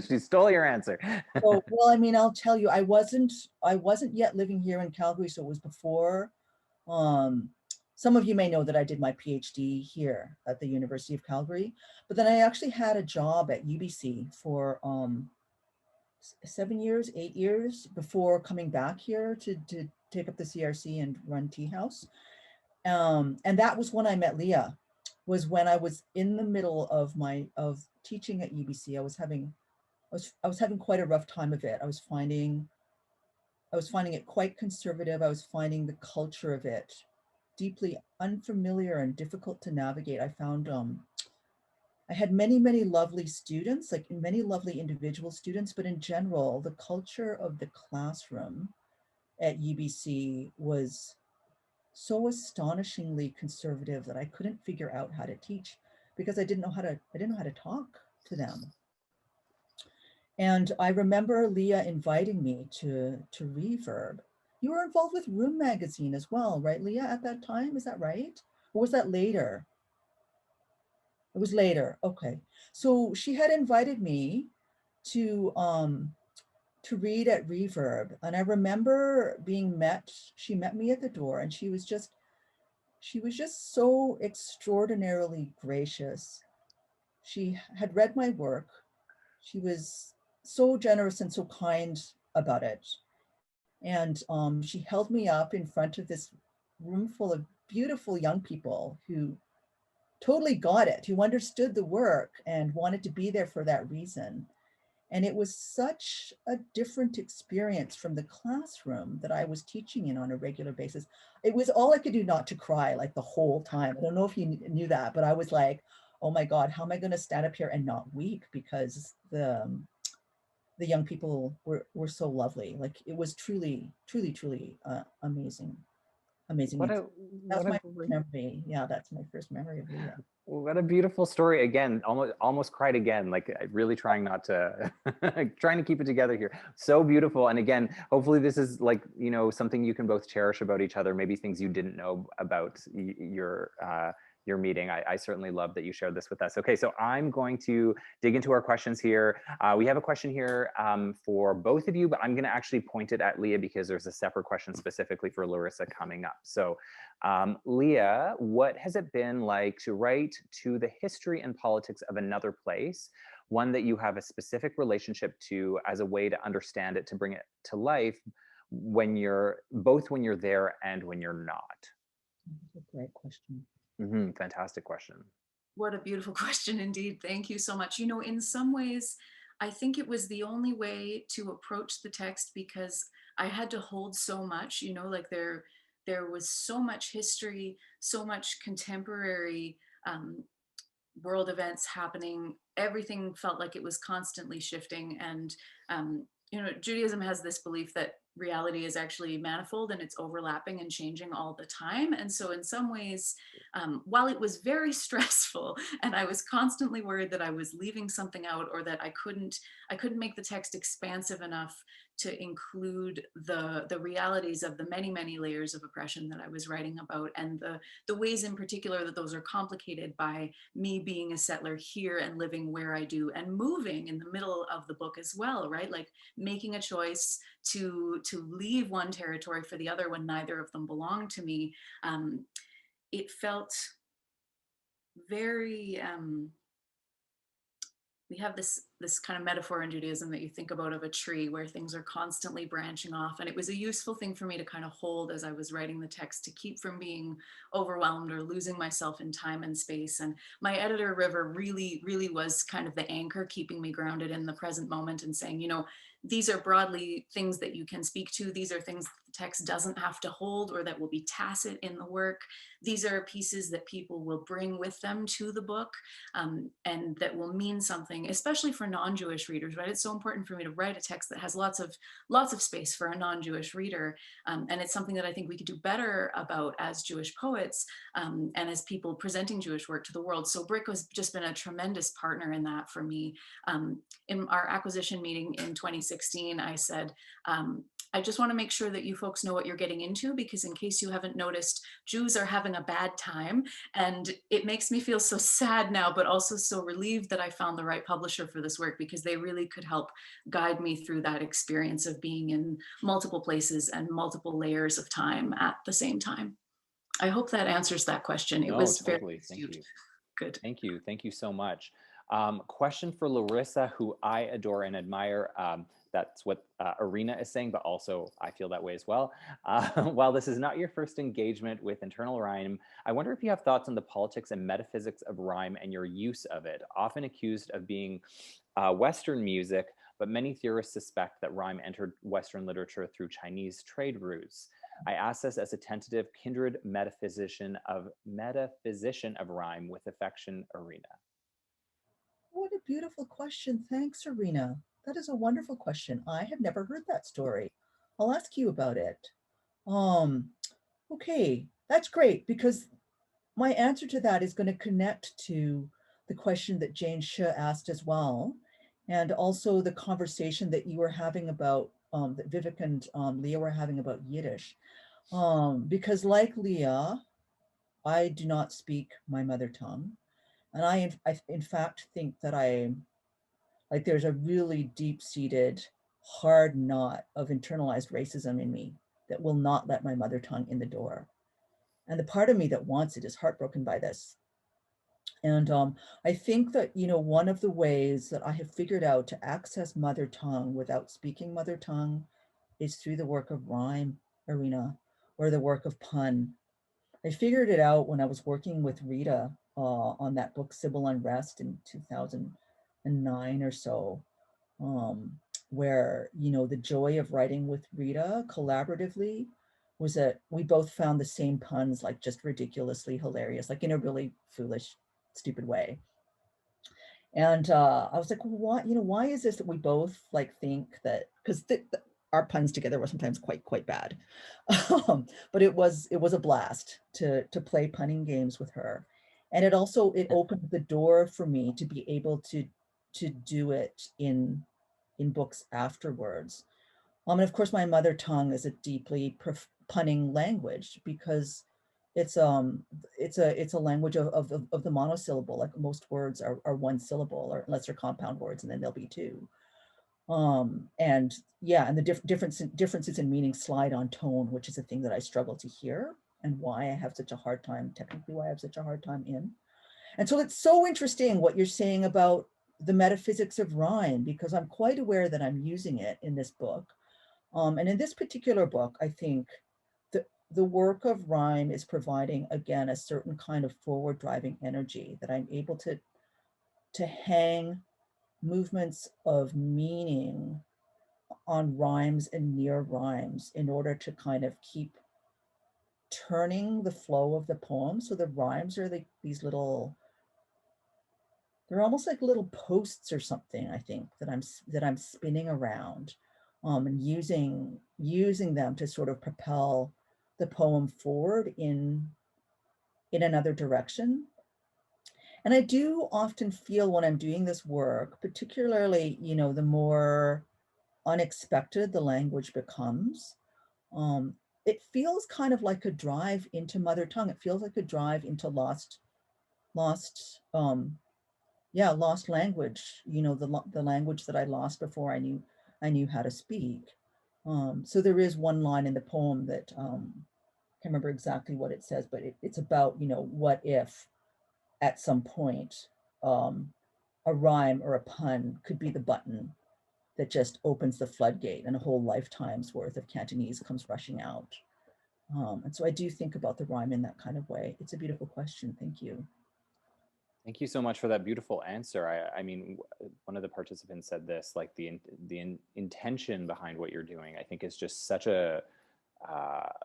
She stole your answer. So, well, I mean, I'll tell you, I wasn't yet living here in Calgary, so it was before. Some of you may know that I did my PhD here at the University of Calgary, but then I actually had a job at UBC for 7 years, 8 years before coming back here to take up the CRC and run Tea House. And that was when I met Leah, was when I was in the middle of teaching at UBC. I was having quite a rough time of it. I was finding it quite conservative. I was finding the culture of it deeply unfamiliar and difficult to navigate. I found I had many lovely students, like many lovely individual students, but in general, the culture of the classroom at UBC was so astonishingly conservative that I couldn't figure out how to teach because I didn't know how to talk to them. And I remember Leah inviting me to Reverb. You were involved with Room Magazine as well, right, Leah, at that time? Is that right? Or was that later? It was later. Okay. So she had invited me to read at Reverb. And I remember she met me at the door, and she was just so extraordinarily gracious. She had read my work. She was so generous and so kind about it. And she held me up in front of this room full of beautiful young people who totally got it, who understood the work and wanted to be there for that reason. And it was such a different experience from the classroom that I was teaching in on a regular basis. It was all I could do not to cry like the whole time. I don't know if you knew that, but I was like, oh my God, how am I going to stand up here and not weep? Because the young people were so lovely. Like it was truly, truly, truly amazing. Amazing. What a That's what a my great, memory. Yeah, that's my first memory of Leah. what a beautiful story. Again, almost cried again. Like really trying not to trying to keep it together here. So beautiful. And again, hopefully this is like, you know, something you can both cherish about each other. Maybe things you didn't know about your meeting. I certainly love that you shared this with us. Okay, so I'm going to dig into our questions here. We have a question here for both of you, but I'm going to actually point it at Leah because there's a separate question specifically for Larissa coming up. So Leah, what has it been like to write to the history and politics of another place, one that you have a specific relationship to, as a way to understand it, to bring it to life when you're there and when you're not? That's a great question. Fantastic question. What a beautiful question indeed. Thank you so much. You know, in some ways, I think it was the only way to approach the text because I had to hold so much, you know, like there was so much history, so much contemporary world events happening. Everything felt like it was constantly shifting. And, you know, Judaism has this belief that reality is actually manifold and it's overlapping and changing all the time. And so in some ways, while it was very stressful and I was constantly worried that I was leaving something out or that I couldn't make the text expansive enough to include the realities of the many, many layers of oppression that I was writing about, and the ways in particular that those are complicated by me being a settler here and living where I do and moving in the middle of the book as well, right? Like making a choice to leave one territory for the other when neither of them belonged to me. It felt very we have this kind of metaphor in Judaism that you think about of a tree where things are constantly branching off. And it was a useful thing for me to kind of hold as I was writing the text to keep from being overwhelmed or losing myself in time and space. And my editor, River, really, really was kind of the anchor keeping me grounded in the present moment and saying, you know, these are broadly things that you can speak to. These are things the text doesn't have to hold or that will be tacit in the work. These are pieces that people will bring with them to the book and that will mean something, especially for non-Jewish readers, right? It's so important for me to write a text that has lots of space for a non-Jewish reader. And it's something that I think we could do better about as Jewish poets and as people presenting Jewish work to the world. So Brick has just been a tremendous partner in that for me. In our acquisition meeting in 2016, I said, I just want to make sure that you folks know what you're getting into, because in case you haven't noticed, Jews are having a bad time. And it makes me feel so sad now, but also so relieved that I found the right publisher for this work, because they really could help guide me through that experience of being in multiple places and multiple layers of time at the same time. I hope that answers that question. It was totally. very astute. Thank you. Good. Thank you so much. Question for Larissa, who I adore and admire. That's what Arena is saying, but also I feel that way as well. While this is not your first engagement with internal rhyme, I wonder if you have thoughts on the politics and metaphysics of rhyme and your use of it, often accused of being Western music, but many theorists suspect that rhyme entered Western literature through Chinese trade routes. I ask this as a tentative kindred metaphysician of rhyme with affection, Arena. What a beautiful question. Thanks, Arena. That is a wonderful question. I have never heard that story. I'll ask you about it. Okay, that's great, because my answer to that is going to connect to the question that Jane Shi asked as well, and also the conversation that you were having about, that Vivek and Leah were having about Yiddish. Because like Leah, I do not speak my mother tongue. And I in fact think that there's a really deep-seated hard knot of internalized racism in me that will not let my mother tongue in the door. And the part of me that wants it is heartbroken by this. And I think that, you know, one of the ways that I have figured out to access mother tongue without speaking mother tongue is through the work of rhyme, Arena, or the work of pun. I figured it out when I was working with Rita on that book, Civil Unrest, in 2009 or so, where, you know, the joy of writing with Rita collaboratively was that we both found the same puns, like just ridiculously hilarious, like in a really foolish, stupid way. And I was like, well, why, you know, why is this that we both like think that, because our puns together were sometimes quite bad. But it was a blast to play punning games with her. And it opened the door for me to be able to do it in books afterwards. And of course, my mother tongue is a deeply punning language because it's a language of the monosyllable. Like most words are one syllable, or unless they're compound words, and then they'll be two. And yeah, and the differences in meaning slide on tone, which is a thing that I struggle to hear, and why I have such a hard time, technically why I have such a hard time in. And so it's so interesting what you're saying about the metaphysics of rhyme, because I'm quite aware that I'm using it in this book. And in this particular book, I think the work of rhyme is providing, again, a certain kind of forward driving energy that I'm able to hang movements of meaning on rhymes and near rhymes in order to kind of keep turning the flow of the poem. So the rhymes are these little, they're almost like little posts or something, I think, that I'm spinning around, and using them to sort of propel the poem forward in another direction. And I do often feel when I'm doing this work, particularly, you know, the more unexpected the language becomes, it feels kind of like a drive into mother tongue. It feels like a drive into lost language, you know, the language that I lost before I knew how to speak. So there is one line in the poem that I can't remember exactly what it says, but it's about, you know, what if at some point a rhyme or a pun could be the button that just opens the floodgate and a whole lifetime's worth of Cantonese comes rushing out. And so I do think about the rhyme in that kind of way. It's a beautiful question. Thank you. Thank you so much for that beautiful answer. I mean, one of the participants said this, like the intention behind what you're doing, I think is just such a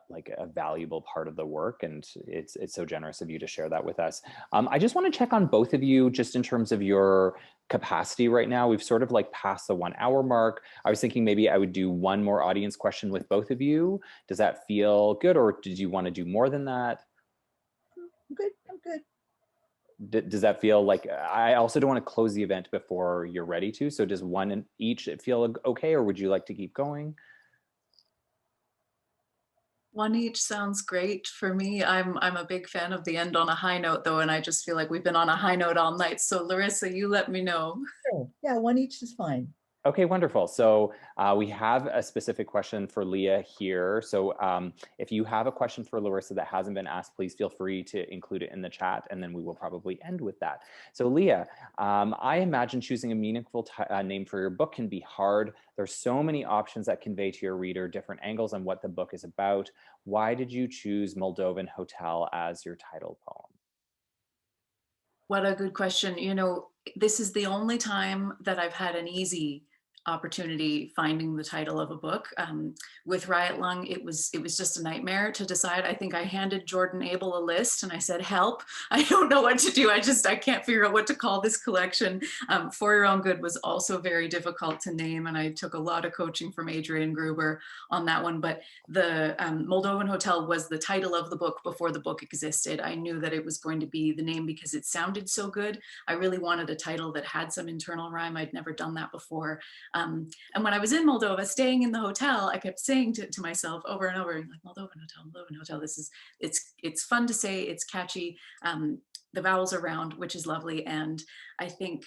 like a valuable part of the work, and it's so generous of you to share that with us. I just want to check on both of you just in terms of your capacity right now. We've sort of like passed the 1 hour mark. I was thinking maybe I would do one more audience question with both of you. Does that feel good, or did you want to do more than that? I'm good. I'm good. Does that feel like, I also don't want to close the event before you're ready to, so does one each feel okay, or would you like to keep going? One each sounds great for me. I'm a big fan of the end on a high note though, and I just feel like we've been on a high note all night. So Larissa, you let me know. Sure. Yeah, one each is fine. Okay, wonderful. So we have a specific question for Leah here. So if you have a question for Larissa that hasn't been asked, please feel free to include it in the chat, and then we will probably end with that. So Leah, I imagine choosing a meaningful name for your book can be hard. There's so many options that convey to your reader different angles on what the book is about. Why did you choose Moldovan Hotel as your title poem? What a good question. You know, this is the only time that I've had an easy opportunity finding the title of a book. With Riot Lung, it was just a nightmare to decide. I think I handed Jordan Abel a list and I said, help, I don't know what to do. I can't figure out what to call this collection. For Your Own Good was also very difficult to name, and I took a lot of coaching from Adrian Gruber on that one. But the Moldovan Hotel was the title of the book before the book existed. I knew that it was going to be the name because it sounded so good. I really wanted a title that had some internal rhyme. I'd never done that before. And when I was in Moldova, staying in the hotel, I kept saying to myself over and over, like, Moldovan Hotel. It's fun to say, it's catchy. The vowels are round, which is lovely. And I think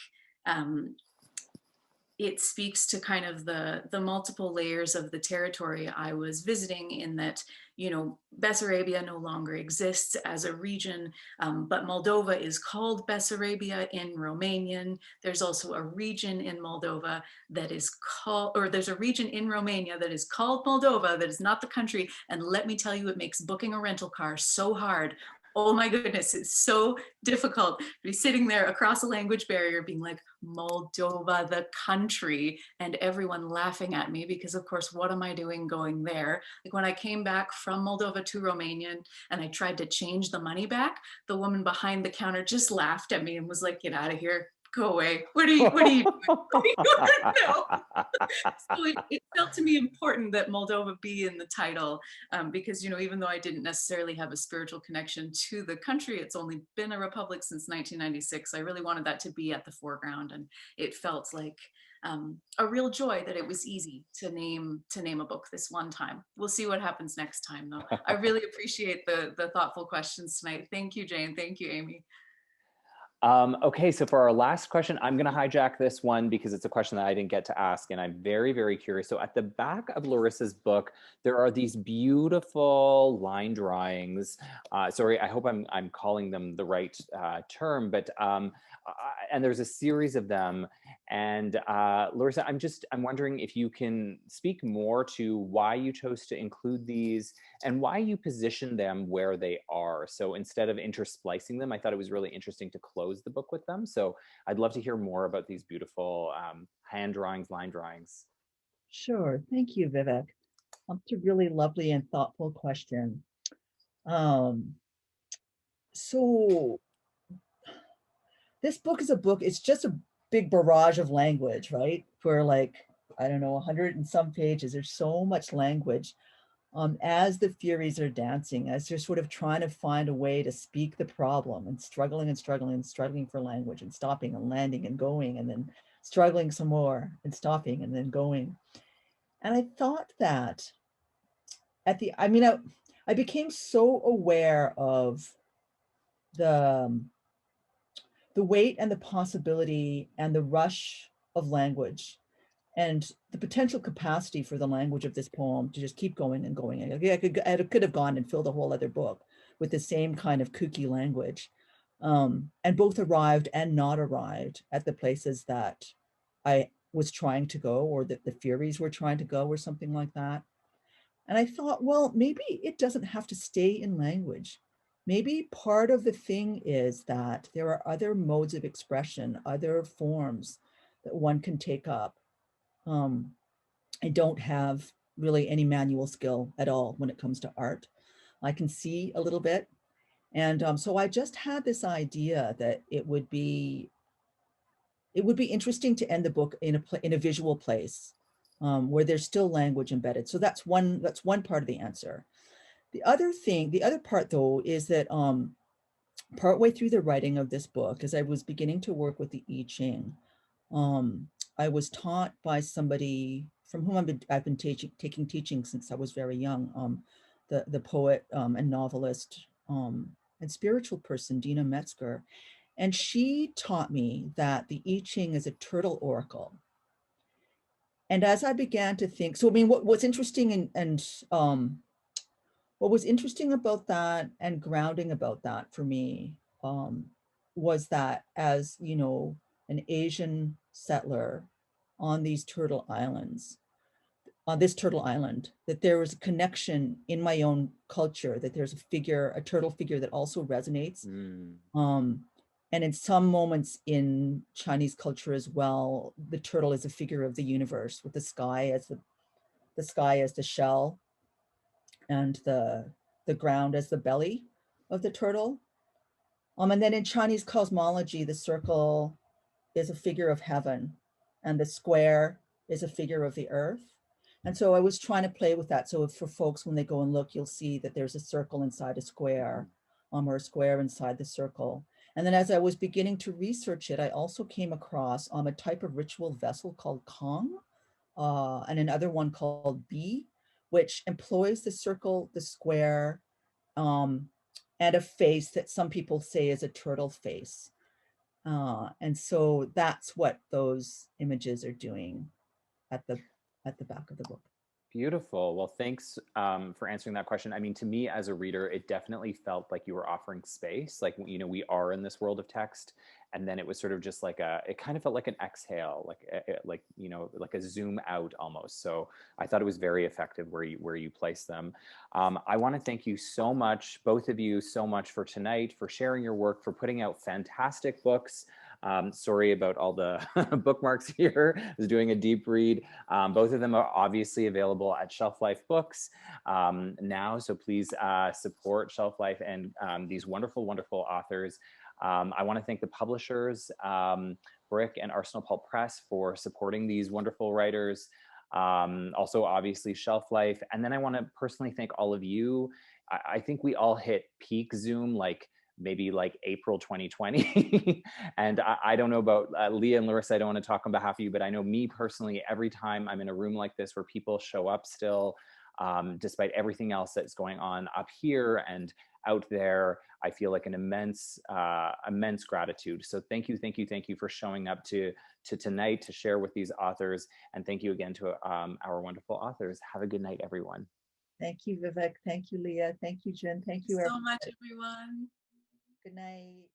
it speaks to kind of the multiple layers of the territory I was visiting, in that, you know, Bessarabia no longer exists as a region, but Moldova is called Bessarabia in Romanian. There's also a region in Moldova that is called, or there's a region in Romania that is called Moldova, that is not the country. And let me tell you, it makes booking a rental car so hard. Oh my goodness, it's so difficult to be sitting there across a language barrier being like, Moldova, the country, and everyone laughing at me because, of course, what am I doing going there? Like when I came back from Moldova to Romanian and I tried to change the money back, the woman behind the counter just laughed at me and was like, get out of here. Go away. What are you doing? No. So it felt to me important that Moldova be in the title, because, you know, even though I didn't necessarily have a spiritual connection to the country, it's only been a republic since 1996. I really wanted that to be at the foreground, and it felt like a real joy that it was easy to name a book this one time. We'll see what happens next time, though. I really appreciate the thoughtful questions tonight. Thank you, Jane. Thank you, Amy. Okay, so for our last question, I'm going to hijack this one because it's a question that I didn't get to ask, and I'm very, very curious. So at the back of Larissa's book, there are these beautiful line drawings. Sorry, I hope I'm calling them the right term, but and there's a series of them. And Larissa, I'm wondering if you can speak more to why you chose to include these and why you position them where they are. So instead of intersplicing them, I thought it was really interesting to close the book with them. So I'd love to hear more about these beautiful hand drawings, line drawings. Sure. Thank you, Vivek. That's a really lovely and thoughtful question. So this book is it's just a big barrage of language, right? For like, I don't know, 100 and some pages. There's so much language. As the Furies are dancing, as they're sort of trying to find a way to speak the problem and struggling and struggling and struggling for language and stopping and landing and going and then struggling some more and stopping and then going. And I thought that I became so aware of the weight and the possibility and the rush of language and the potential capacity for the language of this poem to just keep going and going. I could have gone and filled a whole other book with the same kind of kooky language, and both arrived and not arrived at the places that I was trying to go, or that the Furies were trying to go, or something like that. And I thought, well, maybe it doesn't have to stay in language. Maybe part of the thing is that there are other modes of expression, other forms that one can take up. I don't have really any manual skill at all when it comes to art. I can see a little bit. And so I just had this idea that it would be interesting to end the book in a visual place, where there's still language embedded. So that's one part of the answer. The other part though, is that partway through the writing of this book, as I was beginning to work with the I Ching, I was taught by somebody from whom I've been taking teaching since I was very young, the poet and novelist and spiritual person, Dina Metzger. And she taught me that the I Ching is a turtle oracle. And as I began to think, so I mean, what's interesting and what was interesting about that and grounding about that for me was that, as you know, an Asian settler on these turtle islands, on this turtle island, that there was a connection in my own culture, that there's a turtle figure that also resonates. And in some moments in Chinese culture as well, the turtle is a figure of the universe, with the sky as the shell, and the ground as the belly of the turtle. And then in Chinese cosmology, the circle is a figure of heaven, and the square is a figure of the earth. And so I was trying to play with that. So for folks, when they go and look, you'll see that there's a circle inside a square, or a square inside the circle. And then as I was beginning to research it, I also came across a type of ritual vessel called Kong, and another one called Bi, which employs the circle, the square, and a face that some people say is a turtle face. And so that's what those images are doing at the back of the book. Beautiful. Well, thanks for answering that question. I mean, to me as a reader, it definitely felt like you were offering space. Like, you know, we are in this world of text, and then it was sort of just like it kind of felt like an exhale, like, you know, like a zoom out almost. So I thought it was very effective where you place them. I want to thank you so much, both of you, so much for tonight, for sharing your work, for putting out fantastic books. Sorry about all the bookmarks here. I was doing a deep read. Both of them are obviously available at Shelf Life Books now, so please support Shelf Life and these wonderful, wonderful authors. I want to thank the publishers, Brick and Arsenal Pulp Press, for supporting these wonderful writers. Also, obviously, Shelf Life. And then I want to personally thank all of you. I think we all hit peak Zoom maybe like April 2020. And I don't know about Leah and Larissa, I don't want to talk on behalf of you, but I know me personally, every time I'm in a room like this where people show up still, despite everything else that's going on up here and out there, I feel like an immense gratitude. So thank you for showing up to tonight to share with these authors. And thank you again to our wonderful authors. Have a good night, everyone. Thank you, Vivek. Thank you, Leah. Thank you, Jen. Thank you, So everybody. much, everyone. Good night.